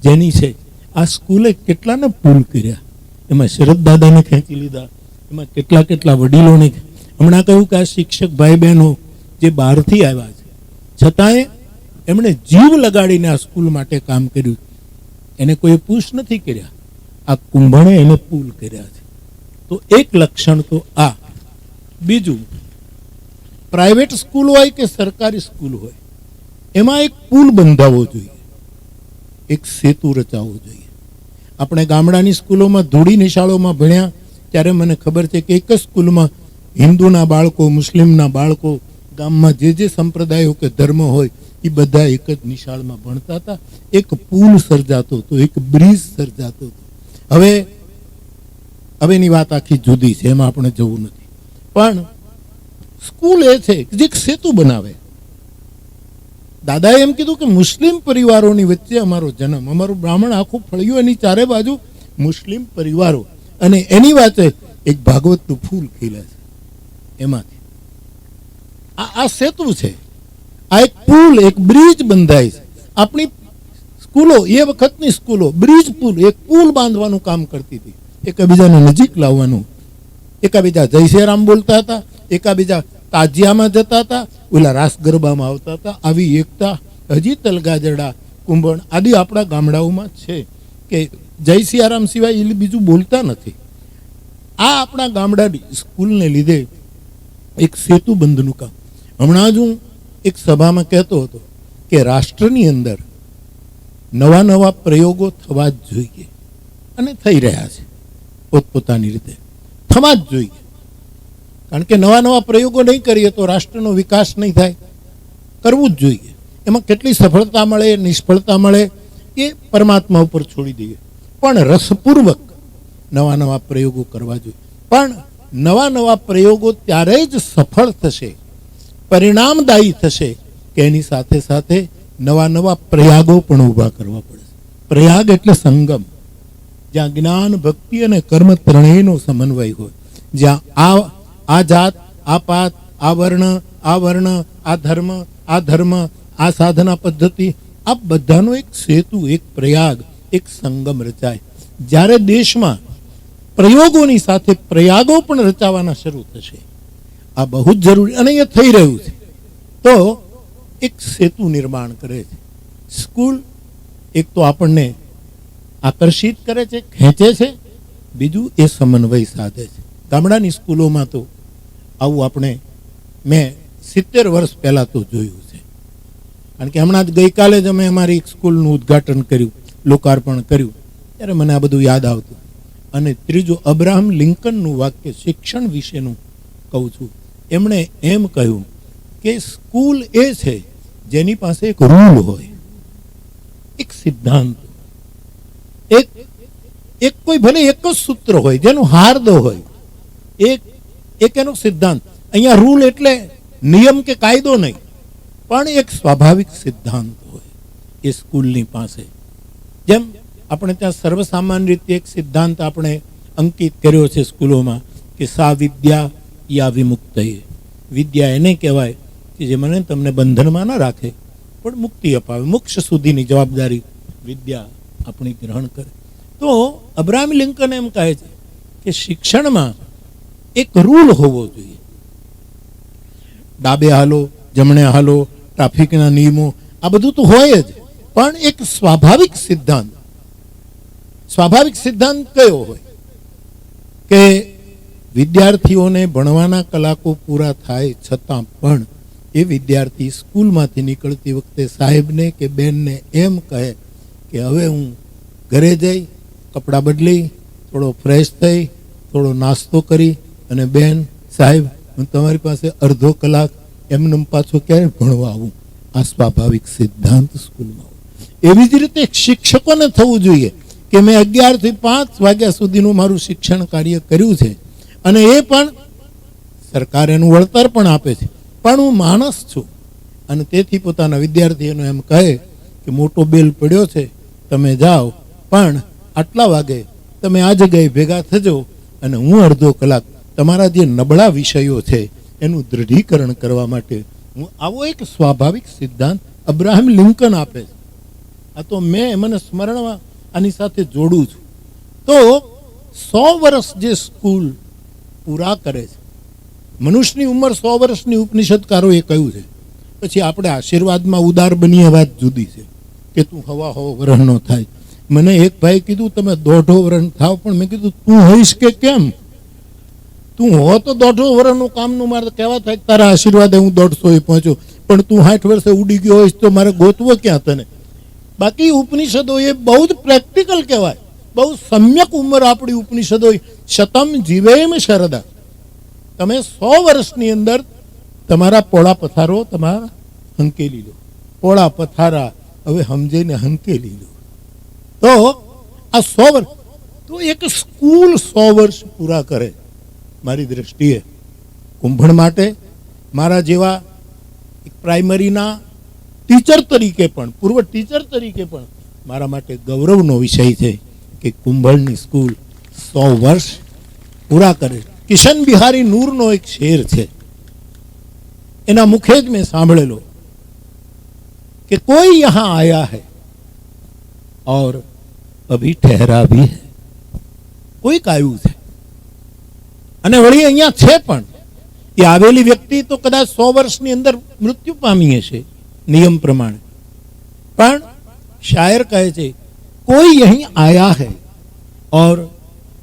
જેની છે, આ સ્કૂલે કેટલાને પુલ કર્યા. એમાં શરદ દાદાને ખેંચી લીધા, એમાં કેટલા વડીલોને. હમણાં કહ્યું કે આ શિક્ષક ભાઈ બહેનો જે બહારથી આવ્યા છે છતાંય એમણે જીવ લગાડીને આ સ્કૂલ માટે કામ કર્યું, એને કોઈ પુશ નથી કર્યા, આ કુંભણે એને પુલ કર્યા છે. તો એક લક્ષણ તો આ. બીજું, પ્રાઇવેટ સ્કૂલ હોય કે સરકારી સ્કૂલ હોય, એમાં એક પુલ બંધાવવો જોઈએ, એક સેતુ રચાવવો જોઈએ. આપણે ગામડાની સ્કૂલોમાં ધૂળી નિશાળોમાં ભણ્યા ત્યારે મને ખબર છે કે એક જ સ્કૂલમાં હિન્દુના બાળકો, મુસ્લિમના બાળકો, ગામમાં જે સંપ્રદાયો કે ધર્મ હોય એ બધા એક જ નિશાળમાં ભણતા હતા. એક પુલ સર્જાતો હતો, એક બ્રિજ સર્જાતો હતો. હવેની વાત આખી જુદી છે, એમાં આપણે જવું નથી. પણ સ્કૂલ એ છે જે એક સેતુ બનાવે. દાદાએ એમ કીધું કે મુસ્લિમ પરિવારોની વચ્ચે અમારો જન્મ, અમારું બ્રાહ્મણ આખું ફળિયું, એની ચારે બાજુ મુસ્લિમ પરિવારો, અને એની વાતે એક ભાગવતનું ફૂલ ખીલે છે. એમાંથી આ સેતુ છે, આ એક પુલ, એક બ્રિજ બંધાય છે. આપણી સ્કૂલો, એ વખતની સ્કૂલો બ્રિજ પુલ, એક પુલ બાંધવાનું કામ કરતી હતી, એકબીજાને નજીક લાવવાનું. એકાબીજા જય શ્રી રામ બોલતા હતા, એકાબીજા તાજિયામાં જતા હતા, ઓલા રાસ ગરબામાં આવતા હતા. આવી એકતા હજી તલગાજરડા, કુંભણ આદિ આપણા ગામડાઓમાં છે. કે જય સિયારામ સિવાય એ બીજું બોલતા નથી. આ આપણા ગામડાની સ્કૂલને લીધે એક સેતુબંધનું કામ. હમણાં જ હું એક સભામાં કહેતો હતો કે રાષ્ટ્રની અંદર નવા નવા પ્રયોગો થવા જ જોઈએ અને થઈ રહ્યા છે પોતપોતાની રીતે, થવા જ જોઈએ. કારણ કે નવા નવા પ્રયોગો નહીં કરીએ તો રાષ્ટ્રનો વિકાસ નહીં થાય. કરવું જ જોઈએ. એમાં કેટલી સફળતા મળે, નિષ્ફળતા મળે એ પરમાત્મા ઉપર છોડી દઈએ, પણ રસપૂર્વક નવા નવા પ્રયોગો કરવા જોઈએ. પણ નવા નવા પ્રયોગો ત્યારે જ સફળ થશે, પરિણામદાયી થશે કે એની સાથે સાથે નવા નવા પ્રયાગો પણ ઊભા કરવા પડશે. પ્રયાગ એટલે સંગમ, જ્યાં જ્ઞાન, ભક્તિ અને કર્મ ત્રણેયનો સમન્વય હોય, જ્યાં આ જાત, આ પાત, આ વર્ણ, આ ધર્મ, આ સાધના પદ્ધતિ, આ બધાનો એક સેતુ, એક પ્રયાગ, એક સંગમ રચાય. જ્યારે દેશમાં પ્રયોગોની સાથે પ્રયાગો પણ રચાવાના શરૂ થશે, આ બહુ જ જરૂરી અને એ થઈ રહ્યું છે. તો એક સેતુ નિર્માણ કરે છે સ્કૂલ. એક તો આપણને આકર્ષિત કરે છે, ખેંચે છે, બીજું એ સમન્વય સાધે છે. ગામડાની સ્કૂલોમાં તો આવું મેં 70 વર્ષ પહેલાં તો જોયું છે. કારણ કે હમણાં જ ગઈકાલે જ અમે અમારી સ્કૂલનું ઉદ્ઘાટન કર્યું, લોકાર્પણ કર્યું, ત્યારે મને આ બધું યાદ આવતું. અને ત્રીજું, અબ્રાહમ લિંકનનું વાક્ય શિક્ષણ વિશેનું કહું છું. એમણે એમ કહ્યું કે સ્કૂલ એ છે જેની પાસે એક રૂલ હોય, એક સિદ્ધાંત, એક કોઈ ભલે એક જ સૂત્ર હોય જેનું હાર્દ હોય, એક એનો સિદ્ધાંત. અહીંયા રૂલ એટલે નિયમ કે કાયદો નહીં, પણ એક સ્વાભાવિક સિદ્ધાંત હોય એ સ્કૂલની પાસે. જેમ આપણે ત્યાં સર્વસામાન્ય રીતે એક સિદ્ધાંત આપણે અંકિત કર્યો છે સ્કૂલોમાં કે સા વિદ્યા યા વિમુક્તયે. વિદ્યા એને કહેવાય કે જે મને તમને બંધનમાં ન રાખે પણ મુક્તિ અપાવે, મોક્ષ સુધીની જવાબદારી વિદ્યા આપણી ગ્રહણ કરે. તો અબ્રાહમ લિંકન એમ કહે છે કે શિક્ષણમાં એક રૂલ હોવો જોઈએ. ડાબે હાલો, જમણે હાલો, ટ્રાફિકના નિયમો, આ બધું તો હોય જ, પણ એક સ્વાભાવિક સિદ્ધાંત. સ્વાભાવિક સિદ્ધાંત કયો હોય કે વિદ્યાર્થીઓને ભણવાના કલાકો પૂરા થાય છતાં પણ એ વિદ્યાર્થી સ્કૂલમાંથી નીકળતી વખતે સાહેબને કે બેનને એમ કહે કે હવે હું ઘરે જઈ કપડાં બદલી, થોડો ફ્રેશ થઈ, થોડો નાસ્તો કરી અને બેન, સાહેબ, હું તમારી પાસે અડધો કલાક એમને પાછો ક્યારે ભણવા આવું. આ સ્વાભાવિક સિદ્ધાંત સ્કૂલમાં હોય. એવી જ રીતે શિક્ષકોને થવું જોઈએ કે મેં 11 થી 5 વાગ્યા સુધીનું મારું શિક્ષણ કાર્ય કર્યું છે અને એ પણ સરકાર એનું વળતર પણ આપે છે, પણ હું માણસ છું અને તેથી પોતાના વિદ્યાર્થીઓને એમ કહે કે મોટો બેલ પડ્યો છે, તમે જાઓ, પણ આટલા વાગે તમે આ જગ્યાએ ભેગા થજો અને હું અડધો કલાક તમારા જે નબળા વિષયો છે એનું દૃઢીકરણ કરવા માટે હું. આવો એક સ્વાભાવિક સિદ્ધાંત અબ્રાહમ લિંકન આપે છે. આ તો મને સ્મરણમાં આની સાથે જોડું છું. તો 100 વર્ષ જે સ્કૂલ પૂરા કરે છે, મનુષ્યની ઉંમર 100 વર્ષની ઉપનિષદકારોએ કહ્યું છે. પછી આપણે આશીર્વાદમાં ઉદાર બનીએ, વાત જુદી છે કે તું હવા વર્ષનો થાય. મને એક ભાઈ કીધું તમે 1.5 વર્ષ થાવ, પણ મેં કીધું તું હોઈશ કે કેમ? તું હો તો 1.5 વર્ષનું કામનું મારે કહેવા થાય તારા આશીર્વાદે હું 150 પહોંચ્યો, પણ તું 60 વર્ષે ઉડી ગયો હોઈશ તો મારે ગોતવો ક્યાં તને? બાકી ઉપનિષદો એ બહુ જ પ્રેક્ટિકલ કહેવાય, બહુ સમ્યક ઉંમર આપણી ઉપનિષદો. શતમ જીવેમ શરદા. તમે 100 વર્ષની અંદર તમારા પોળા પથારો તમારા હંકેલી લો. પોળા પથારા હવે સમજીને હંકેલી લો. તો આ 100 વર્ષ તો એક સ્કૂલ 100 વર્ષ પૂરા કરે. મારી દ્રષ્ટિએ કુંભણ માટે મારા જેવા એક પ્રાઇમરીના ટીચર તરીકે પણ, પૂર્વ ટીચર તરીકે પણ મારા માટે ગૌરવનો વિષય છે કે કુંભળની સ્કૂલ 100 વર્ષ પૂરા કરે. કિશન બિહારી નૂરનો એક શેર છે, એના મુખે જ મેં સાંભળેલો કે કોઈ યહાં આયા હૈ और अभी ठहरा भी है. કોઈક આવ્યું છે અને વળી અહીંયા છે, પણ એ આવેલી વ્યક્તિ તો કદાચ 100 વર્ષની અંદર મૃત્યુ પામી હશે નિયમ પ્રમાણે. પણ શાયર કહે છે कोई यहीं आया है और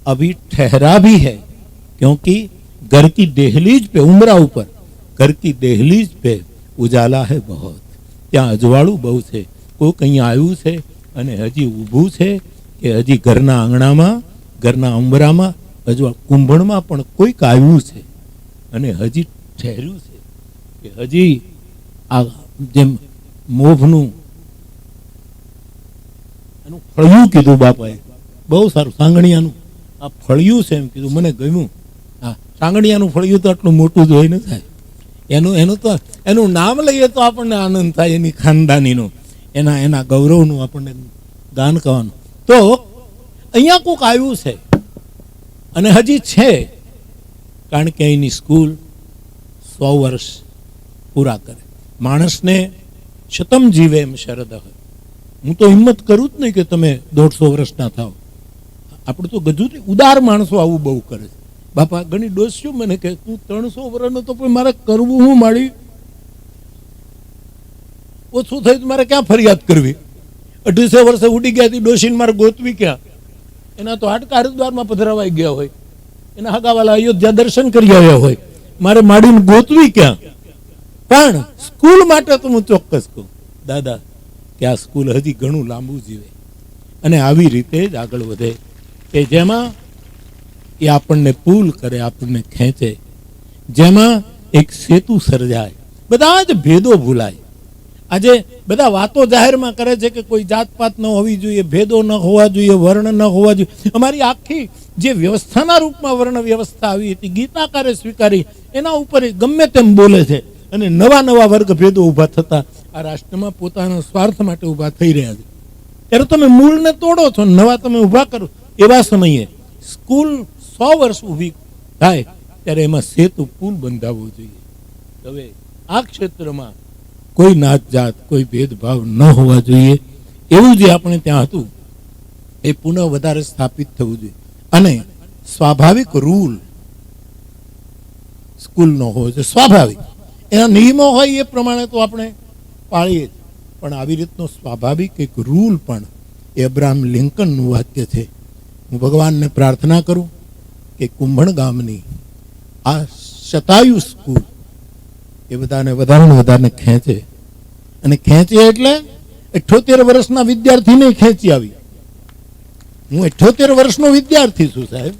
अभी ठहरा भी है, क्योंकि घर की दहलीज पे, उमरा ऊपर घर की दहलीज पे उजाला है बहुत, ત્યાં અજવાળું બહુ છે. કોઈક અહીંયા આવ્યું છે અને હજી ઊભું છે કે હજી ઘરના આંગણામાં, ઘરના ઉંબરામાં, કુંભણમાં પણ કોઈક આવ્યું છે અને હજી ઠહેર્યું છે કે હજી આ જેમ મોભનું એનું ફળિયું કીધું બાપાએ, બહુ સારું. સાંગણિયાનું આ ફળિયું છે એમ કીધું, મને ગમ્યું. હા, સાંગણિયાનું ફળિયું તો આટલું મોટું જોઈ ન થાય. એનું નામ લઈએ તો આપણને આનંદ થાય, એની ખાનદાનીનો, એના ગૌરવનું આપણને ગાન કરવાનું. તો અહીંયા કોઈક આવ્યું છે અને હજી છે, કારણ કે અહીંની સ્કૂલ 100 વર્ષ પૂરા કરે. માણસને શતમ જીવે એમ શરદ હોય. હું તો હિંમત કરું જ નહીં કે તમે 150 વર્ષના થાવ. આપણે તો ગજુ ઉદાર માણસો આવું બહુ કરે છે. બાપા ઘણી ડોસ્યો મને કહે, તું 300 વર્ષનો તો પણ મારે કરવું હું, મારી ઓછું થયું તો મારે ક્યાં ફરિયાદ કરવી? 28 વર્ષે ઉડી ગયા હતી ડોશીને મારે ગોતવી ક્યાં? એના તો હાડકા હરિદ્વારમાં પધરાવાઈ ગયા હોય, એના હગાવાલા અયોધ્યા દર્શન કરી આવ્યા હોય, મારે માડીને ગોતવી ક્યાં? પણ સ્કૂલ માટે તો હું ચોક્કસ કહું દાદા કે આ સ્કૂલ હજી ઘણું લાંબુ જીવે અને આવી રીતે જ આગળ વધે, કે જેમાં એ આપણને પુલ કરે, આપણને ખેંચે, જેમાં એક સેતુ સર્જાય, બધા જ ભેદો ભૂલાય. આજે બધા વાતો જાહેરમાં કરે છે કે કોઈ જાતપાત ન હોવી જોઈએ, ભેદો ન હોવા જોઈએ, વર્ણ ન હોવા જોઈએ. અમારી આખી જે વ્યવસ્થાના રૂપમાં વર્ણ વ્યવસ્થા આવી હતી, ગીતાકારે સ્વીકારી, એના ઉપર ગમે તેમ બોલે છે અને નવા નવા વર્ગ ભેદો ઊભા થતા આ રાષ્ટ્રમાં પોતાના સ્વાર્થ માટે ઊભા થઈ રહ્યા છે. ત્યારે તમે મૂળને તોડો છો, નવા તમે ઊભા કરો. એવા સમયે સ્કૂલ 100 વર્ષ ઊભી થાય ત્યારે એમાં સેતુ પુલ બંધાવવો જોઈએ. હવે આ ક્ષેત્રમાં કોઈ નાત જાત, કોઈ ભેદભાવ ન હોવા જોઈએ. એવું જે આપણે ત્યાં હતું એ પુનઃ વધારે સ્થાપિત થવું જોઈએ. અને સ્વાભાવિક રૂલ સ્કૂલનો હોવો જોઈએ, સ્વાભાવિક. એના નિયમો હોય એ પ્રમાણે તો આપણે પાળીએ જ, પણ આવી રીતનો સ્વાભાવિક એક રૂલ પણ એ અબ્રાહમ લિંકનનું વાક્ય છે. હું ભગવાનને પ્રાર્થના કરું કે કુંભણ ગામની આ શતાયુ સ્કૂલ એ બધાને વધારે વધારે ખેંચે, અને ખેંચે એટલે 78 વર્ષના વિદ્યાર્થીને ખેંચી આવી. હું 78 વર્ષનો વિદ્યાર્થી છું સાહેબ.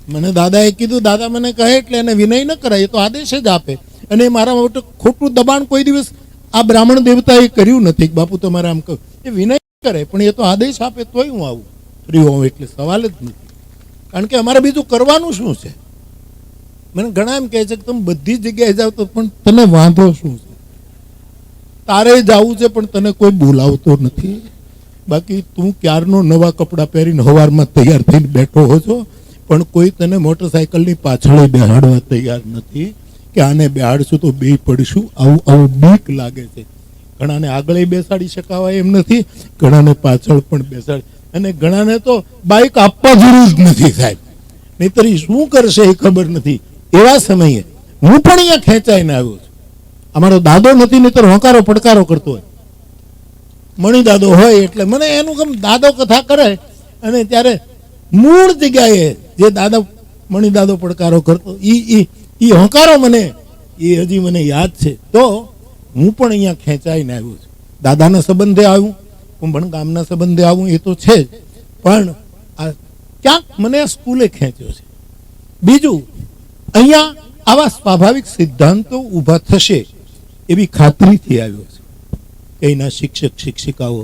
મને દાદાએ કીધું, દાદા મને કહે એટલે એને વિનય ન કરાય, તો આદેશ જ આપે. અને મારા માટે ખોટું દબાણ કોઈ દિવસ આ બ્રાહ્મણ દેવતાએ કર્યું નથી. બાપુ તમારે આમ કહું, એ વિનય કરે, પણ એ તો આદેશ આપે તોય હું આવું ફ્રી હોઉં, એટલે સવાલ જ નથી. કારણ કે અમારે બીજું કરવાનું શું છે? મને ઘણા એમ કહે છે કે તમે બધી જગ્યાએ જાઓ તો પણ તને વાંધો શું છે? તારે જવું છે પણ તને કોઈ બોલાવતો નથી. બાકી તું ક્યારનો નવા કપડાં પહેરીને સવારમાં તૈયાર થઈને બેઠો હો છો, પણ કોઈ તને મોટરસાયકલની પાછળ બેહાડવા તૈયાર નથી કે આને બેહાડશું તો બે પડીશું. આવું બીક લાગે છે. ઘણાને આગળ બેસાડી શકાવાય એમ નથી, ઘણાને પાછળ પણ બેસાડી, અને ઘણાને તો બાઇક આપવા જરૂર જ નથી સાહેબ, નહીતર શું કરશે એ ખબર નથી. એવા સમયે હું પણ અહીંયા ખેંચાઈને આવ્યો છું. અમારો દાદો નથી, નહીતર હોંકારો પડકારો કરતો હોય. મણી દાદો હોય એટલે મને એનું ગમ દાદો કથા કરે, અને ત્યારે મૂળ જગ્યાએ જે દાદા મણી દાદો પડકારો કરતો એ હોંકારો મને એ હજી મને યાદ છે. તો હું પણ અહીંયા ખેંચાઈને આવ્યો છું. દાદાના સંબંધે આવ્યું, કુંભણ ગામના સંબંધે આવું એ તો છે જ, પણ આ ક્યાંક મને આ સ્કૂલે ખેંચ્યો છે. બીજું, અહીંયા આવા સ્વાભાવિક સિદ્ધાંતો ઊભા થશે એવી ખાતરીથી આવ્યો છે કે અહીંના શિક્ષક શિક્ષિકાઓ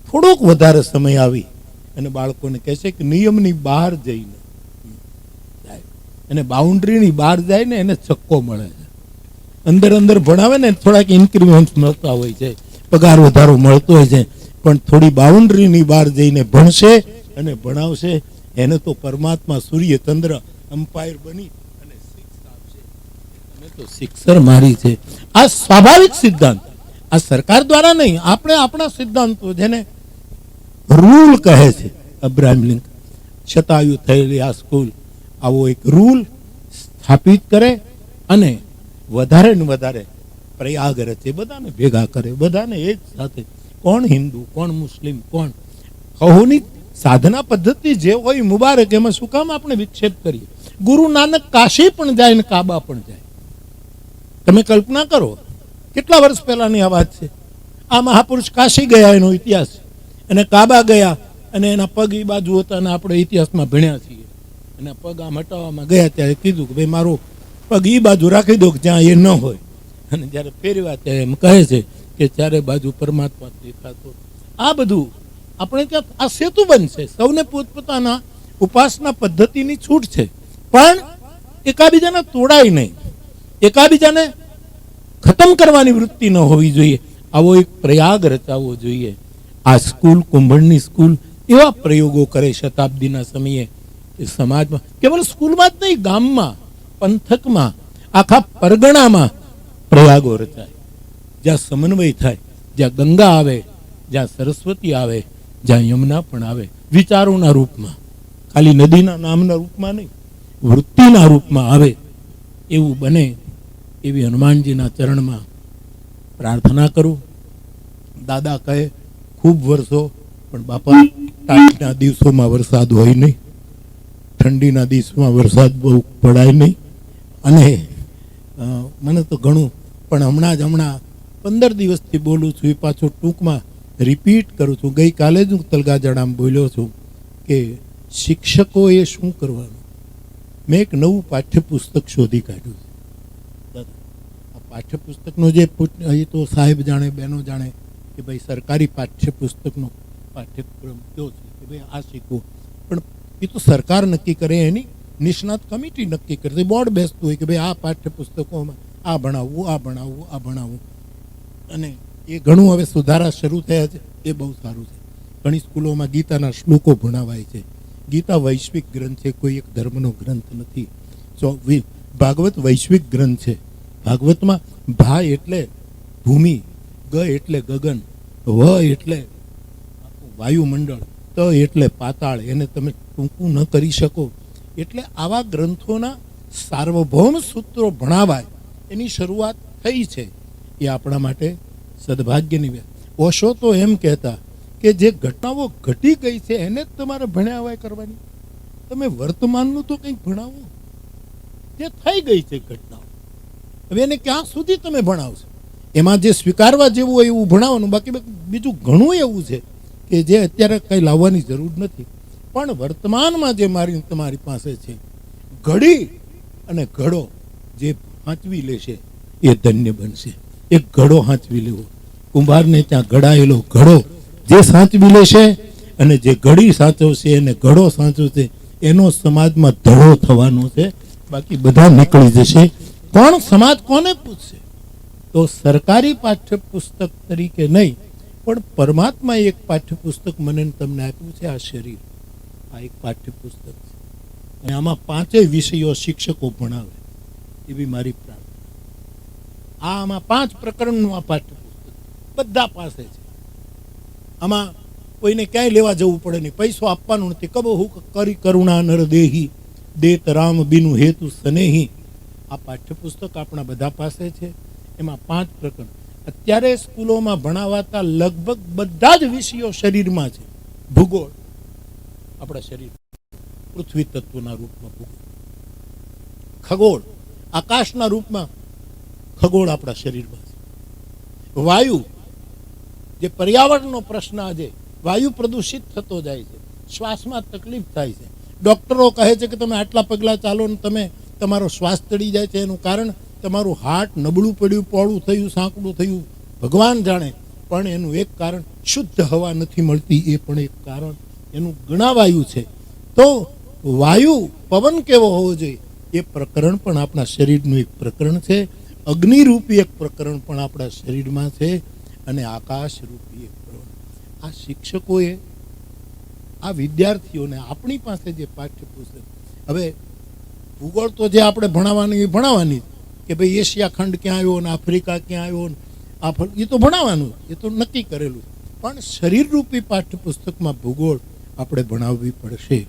થોડોક વધારે સમય આવી અને બાળકોને કહેશે કે નિયમની બહાર જઈને જાય, અને બાઉન્ડ્રીની બહાર જાય ને એને ચક્કો મળે છે. અંદર અંદર ભણાવે ને થોડાક ઇન્ક્રીમેન્ટ મળતા હોય છે, પગાર વધારો મળતો હોય છે, પણ થોડી બાઉન્ડ્રીની બહાર જઈને ભણશે અને ભણાવશે એને તો પરમાત્મા સૂર્ય ચંદ્ર અમ્પાયર બની અને શિક્ષા આપશે. અને તો શિક્ષર મારી છે. આ સ્વાભાવિક સિદ્ધાંત આ સરકાર દ્વારા નહીં, આપણે આપણા સિદ્ધાંતો જેને રૂલ કહે છે, અબ્રાહમ લિંકન શતાયુ થયેલી આ સ્કૂલ આવો એક રૂલ સ્થાપિત કરે અને વધારે ને વધારે પ્રયાગ રચે, બધાને ભેગા કરે, બધાને એક સાથે. કોણ હિન્દુ, કોણ મુસ્લિમ, કોણ કહુની સાધના પદ્ધતિ જે હોય મુબારક, એમાં શું કામ આપણે વિક્ષેપ કરીએ? ગુરુ નાનક કાશી પણ જાય ને કાબા પણ જાય. તમે કલ્પના કરો, કેટલા વર્ષ પહેલાની આ વાત છે. આ મહાપુરુષ કાશી ગયા, એનો ઇતિહાસ, અને કાબા ગયા, અને એના પગ એ બાજુ હતા, અને આપણે ઇતિહાસમાં ભણ્યા છીએ. એના પગ આમ હટાવવામાં ગયા ત્યારે કીધું કે ભાઈ મારો પગ એ બાજુ રાખી દો જ્યાં એ ન હોય. અને જ્યારે ફેરવા ત્યારે એમ કહે છે કે ચારે બાજુ પરમાત્મા દેખાતો. આ બધું આપણે ત્યાં આ સેતુ બનશે. સૌને પોતપોતાના ઉપાસના પદ્ધતિની છૂટ છે, પણ એકાબીજાને તોડાય નહીં, એકાબીજાને ખતમ કરવાની વૃત્તિ ન હોવી જોઈએ. આવો એક પ્રયાગ રચાવવો જોઈએ. આ સ્કૂલ, કુંભળની સ્કૂલ, એવા પ્રયોગો કરે શતાબ્દીના સમયે કે સમાજમાં, કેવલ સ્કૂલમાં જ નહીં, ગામમાં, પંથકમાં, આખા પરગણામાં પ્રયાગો રચાય. જ્યાં સમન્વય થાય, જ્યાં ગંગા આવે, જ્યાં સરસ્વતી આવે, જ્યાં યમુના પણ આવે, વિચારોના રૂપમાં, ખાલી નદીના નામના રૂપમાં નહીં, વૃત્તિના રૂપમાં આવે, એવું બને એવી હનુમાનજીના ચરણમાં પ્રાર્થના કરું. દાદા કહે ખૂબ વરસો, પણ બાપા ટાટના દિવસોમાં વરસાદ હોય નહીં, ઠંડીના દિવસોમાં વરસાદ બહુ પડાય નહીં. અને મને તો ઘણું, પણ હમણાં 15 દિવસથી બોલું છું, એ પાછો ટૂંકમાં રિપીટ કરું છું. ગઈકાલે જ હું તલગાજણામાં બોલ્યો છું કે શિક્ષકોએ શું કરવાનું. મેં એક નવું પાઠ્યપુસ્તક શોધી કાઢ્યું છે. આ પાઠ્યપુસ્તકનો જે એ તો સાહેબ જાણે, બહેનો જાણે કે ભાઈ સરકારી પાઠ્યપુસ્તકનો પાઠ્યક્રમ કયો છે, કે ભાઈ આ શીખવું. પણ એ તો સરકાર નક્કી કરે, એની નિષ્ણાત કમિટી નક્કી કરે, બોર્ડ બેસતું હોય કે ભાઈ આ પાઠ્યપુસ્તકોમાં આ ભણાવવું, આ ભણાવવું, આ ભણાવવું. અને એ ઘણું હવે સુધારા શરૂ થયા છે, એ બહુ સારું છે. ઘણી સ્કૂલોમાં ગીતાના શ્લોકો ભણાવાય છે. ગીતા વૈશ્વિક ગ્રંથ છે, કોઈ એક ધર્મનો ગ્રંથ નથી. ભાગવત વૈશ્વિક ગ્રંથ છે. ભાગવતમાં ભા એટલે ભૂમિ, ગ એટલે ગગન, વ એટલે વાયુમંડળ, ત એટલે પાતાળ, એને તમે ટૂંકું ન કરી શકો. એટલે આવા ગ્રંથોના સાર્વભૌમ સૂત્રો ભણાવાય, એની શરૂઆત થઈ છે. એ આપણા માટે સદભાગ્યની વાત. ઓશો તો એમ કહેતા કે જે ઘટનાઓ ઘટી ગઈ છે એને જ તમારે ભણ્યા કરવાની. તમે વર્તમાનનું તો કંઈક ભણાવો. જે થઈ ગઈ છે ઘટનાઓ, હવે એને ક્યાં સુધી તમે ભણાવશો? એમાં જે સ્વીકારવા જેવું હોય એવું ભણાવવાનું. બાકી બીજું ઘણું એવું છે કે જે અત્યારે કંઈ લાવવાની જરૂર નથી. પણ વર્તમાનમાં જે મારી તમારી પાસે છે, ઘડી અને ઘડો જે હાંચવી લેશે એ ધન્ય બનશે. એક ઘડો હાંચવી લેવો, કુંભારને ત્યાં ઘડાયેલો ઘડો જે સાચવી લેશે, અને જે ઘડી સાચવશે અને ઘડો સાચવશે, એનો સમાજમાં ધડો થવાનો છે. બાકી બધા નીકળી જશે. કોણ સમાજ કોને પૂછશે? તો સરકારી પાઠ્યપુસ્તક તરીકે નહીં, પણ પરમાત્માએ એક પાઠ્યપુસ્તક મને તમને આપ્યું છે, આ શરીર. આ એક પાઠ્યપુસ્તક છે, અને આમાં 5 વિષયો શિક્ષકો ભણાવે એવી મારી પ્રાર્થના. આમાં 5 પ્રકરણનું આ પાઠ્યપુસ્તક બધા પાસે છે. આમાં કોઈને ક્યાંય લેવા જવું પડે નહીં, પૈસો આપવાનો નથી. કબો હું કરી કરુણા નર દેહી, દેત રામ બિનુ હેતુ સનેહી. આ પાઠ્યપુસ્તક આપણા બધા પાસે છે. એમાં 5 પ્રકરણ અત્યારે સ્કૂલોમાં ભણાવાતા લગભગ બધા જ વિષયો શરીરમાં છે. ભૂગોળ આપણા શરીર, પૃથ્વી તત્વના રૂપમાં ભૂગોળ. ખગોળ આકાશના રૂપમાં ખગોળ આપણા શરીરમાં છે. વાયુ, જે પર્યાવરણનો પ્રશ્ન આજે વાયુ પ્રદૂષિત થતો જાય છે, શ્વાસમાં તકલીફ થાય છે. ડૉક્ટરો કહે છે કે તમે આટલા પગલાં ચાલો ને તમે તમારો શ્વાસ ચડી જાય છે. એનું કારણ તમારું હાર્ટ નબળું પડ્યું, પોળું થયું, સાંકડું થયું, ભગવાન જાણે. પણ એનું એક કારણ શુદ્ધ હવા નથી મળતી, એ પણ એક કારણ એનું ગણાવાયું છે. તો વાયુ, પવન કેવો હોવો જોઈએ એ પ્રકરણ પણ આપણા શરીરનું એક પ્રકરણ છે. અગ્નિરૂપી એક પ્રકરણ પણ આપણા શરીરમાં છે, અને આકાશરૂપી એક પ્રકરણ. આ શિક્ષકોએ, આ વિદ્યાર્થીઓને આપણી પાસે જે પાઠ્યપુસ્તક, હવે ભૂગોળ તો જે આપણે ભણાવવાની કે ભાઈ એશિયા ખંડ ક્યાં આવ્યો ને આફ્રિકા ક્યાં આવ્યો ને એ તો ભણાવવાનું, એ તો નક્કી કરેલું. પણ શરીરરૂપી પાઠ્યપુસ્તકમાં ભૂગોળ આપણે ભણાવવી પડશે.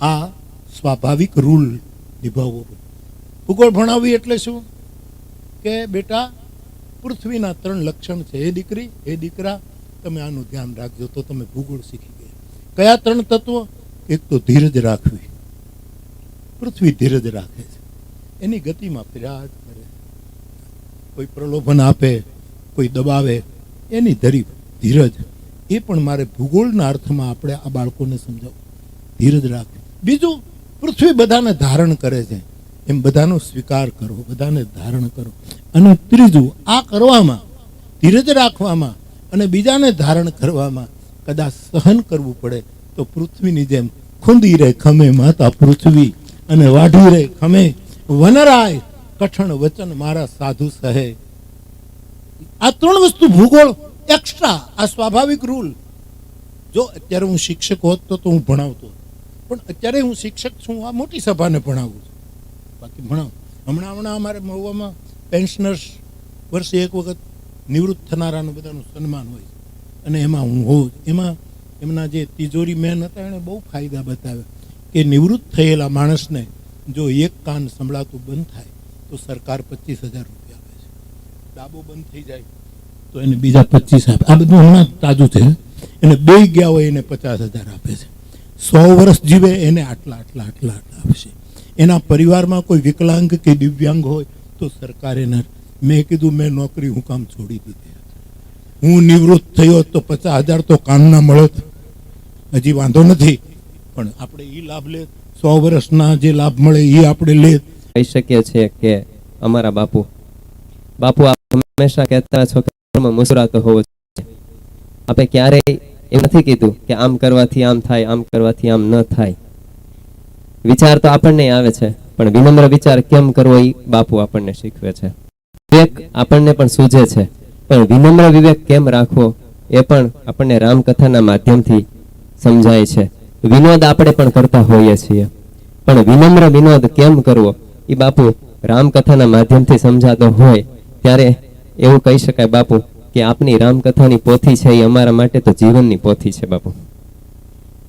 આ સ્વાભાવિક રૂલ નિભાવવો પડે. ભૂગોળ ભણાવવી એટલે શું કે બેટા પૃથ્વીના 3 લક્ષણ છે. એ દીકરી, એ દીકરા, તમે આનું ધ્યાન રાખજો તો તમે ભૂગોળ શીખી ગયા. કયા 3 તત્વો? એક તો ધીરજ રાખવી. પૃથ્વી ધીરજ રાખે છે, એની ગતિમાં પ્રયાસ કરે. કોઈ પ્રલોભન આપે, કોઈ દબાવે, એની ધીરજ. એ પણ મારે ભૂગોળના અર્થમાં આપણે આ બાળકોને સમજાવવું. ધીરજ રાખવી. બીજું, પૃથ્વી બધાને ધારણ કરે છે, એમ બધાનો સ્વીકાર કરો, બધાને ધારણ કરો. અને ત્રીજું, આ કરવામાં, ધીરજ રાખવામાં અને બીજાને ધારણ કરવામાં કદાચ સહન કરવું પડે તો પૃથ્વીની જેમ ખૂંદી રે ખમે માતા પૃથ્વી અને વાઢી રે ખમે વનરાય કઠણ વચન મારા સાધુ સહે. આ 3 વસ્તુ ભૂગોળ એક્સ્ટ્રા, આ સ્વાભાવિક રૂલ. જો અત્યારે હું શિક્ષક હોત તો હું ભણાવતો, પણ અત્યારે હું શિક્ષક છું, આ મોટી સભાને ભણાવું છું, બાકી ભણાવું. હમણાં અમારે મહુવામાં પેન્શનર્સ વર્ષે એક વખત નિવૃત્ત થનારાનું બધાનું સન્માન હોય અને એમાં હું હોઉં. એમાં એમના જે તિજોરી મેન હતા એણે બહુ ફાયદા બતાવ્યા કે નિવૃત્ત થયેલા માણસને જો એક કાન સંભળાતું બંધ થાય તો સરકાર 25,000 રૂપિયા આપે છે. ડાબો બંધ થઈ જાય તો એને બીજા 25 આપે. આ બધું હમણાં તાજું છે. એને 2 ગયા હોય એને 50,000 આપે છે. 100 વર્ષ જીવે એને આટલા આપશે. એના પરિવારમાં કોઈ વિકલાંગ કે દિવ્યાંગ હોય તો સરકાર એને. મેં કીધું મેં નોકરી હું કામ છોડી દીધી, હું નિવૃત્ત થયો તો 50,000 તો કામના મળત. હજી વાંધો નથી, પણ આપણે એ લાભ લે, 100 વર્ષના જે લાભ મળે એ આપણે લે. કહી શકીએ છીએ કે અમારા બાપુ આપ હંમેશા કહેતા છો કે મુસ્કરાતો હોવો જોઈએ. આપણે ક્યારેય એમ નથી કીધું કે આમ કરવાથી આમ થાય, આમ કરવાથી આમ ન થાય. વિચાર તો આપણને આવે છે, પણ વિનમ્ર વિચાર કેમ કરવો એ બાપુ આપણને શીખવે છે. વિવેક આપણને પણ સૂઝે છે, પણ વિનમ્ર વિવેક કેમ રાખવો એ પણ આપણને રામકથાના માધ્યમથી સમજાય છે. વિનોદ આપણે પણ કરતા હોઈએ છીએ, પણ વિનમ્ર વિનોદ કેમ કરવો એ બાપુ રામકથાના માધ્યમથી સમજાતો હોય ત્યારે એવું કહી શકાય બાપુ કે આપની રામકથાની પોથી છે એ અમારા માટે તો જીવનની પોથી છે બાપુ.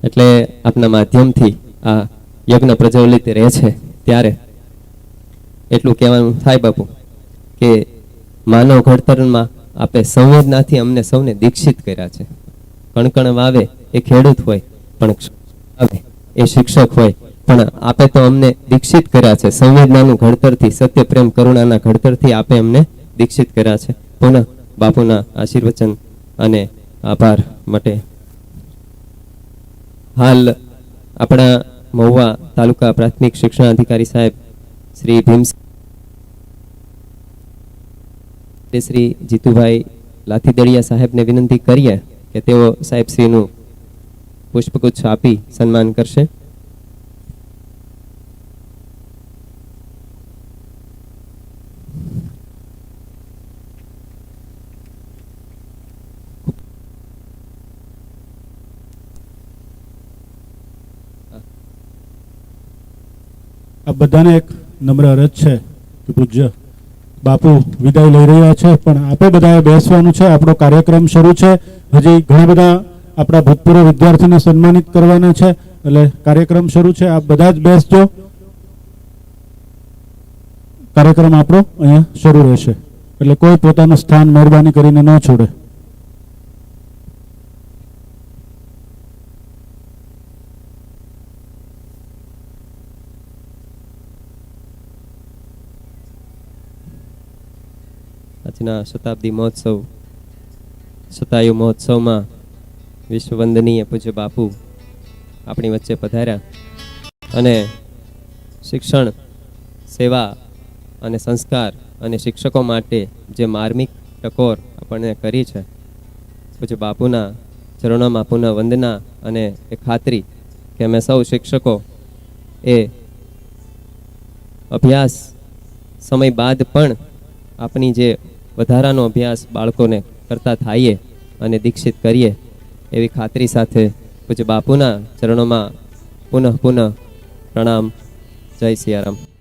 એટલે આપના માધ્યમથી આ યજ્ઞ પ્રજ્વલિત રહે છે ત્યારે એટલું કહેવાનું થાય બાપુ કે માનવ ઘડતરમાં આપે સંવેદનાથી અમને સૌને દીક્ષિત કર્યા છે. કણકણ વાવે એ ખેડૂત હોય, પણ આવે એ શિક્ષક હોય, પણ આપે તો અમને દીક્ષિત કર્યા છે સંવેદનાનું ઘડતરથી, સત્ય પ્રેમ કરુણાના ઘડતરથી આપે અમને દીક્ષિત કર્યા છે. પુનઃ બાપુના આશીર્વચન અને આભાર માટે હાલ આપણા મહુવા તાલુકા પ્રાથમિક શિક્ષણ અધિકારી સાહેબ શ્રી ભીમસિંહ શ્રી જીતુભાઈ લાથીદળિયા સાહેબને વિનંતી કરીએ કે તેઓ સાહેબ શ્રીનું પુષ્પગુચ્છ આપી સન્માન કરશે. આ બધાને એક નમ્ર અરજ છે કે પૂજ્ય બાપુ વિદાય લઈ રહ્યા છે, પણ આપણે બધાએ બેસવાનું છે. આપણો કાર્યક્રમ શરૂ છે. હજી ઘણા બધા આપણા ભૂતપૂર્વ વિદ્યાર્થીને સન્માનિત કરવાના છે, એટલે કાર્યક્રમ શરૂ છે. આપ બધા જ બેસજો. કાર્યક્રમ આપણો અહીંયા શરૂ રહેશે, એટલે કોઈ પોતાનું સ્થાન મહેરબાની કરીને ન છોડે. આજના શતાબ્દી મહોત્સવ શતાયુ મહોત્સવમાં વિશ્વવંદનીય પૂજ્ય બાપુ આપણી વચ્ચે પધાર્યા અને શિક્ષણ, સેવા અને સંસ્કાર અને શિક્ષકો માટે જે માર્મિક ટકોર આપણને કરી છે, પૂજ્ય બાપુના ચરણોમાં પુનઃ વંદના અને એ ખાતરી કે અમે સૌ શિક્ષકો એ અભ્યાસ સમય બાદ પણ આપણી જે વધારાનો અભ્યાસ બાળકોને કરતા થઈએ અને દીક્ષિત કરીએ એવી ખાતરી સાથે પૂજ્ય બાપુના ચરણોમાં પુનઃ પ્રણામ. જય સિયારામ.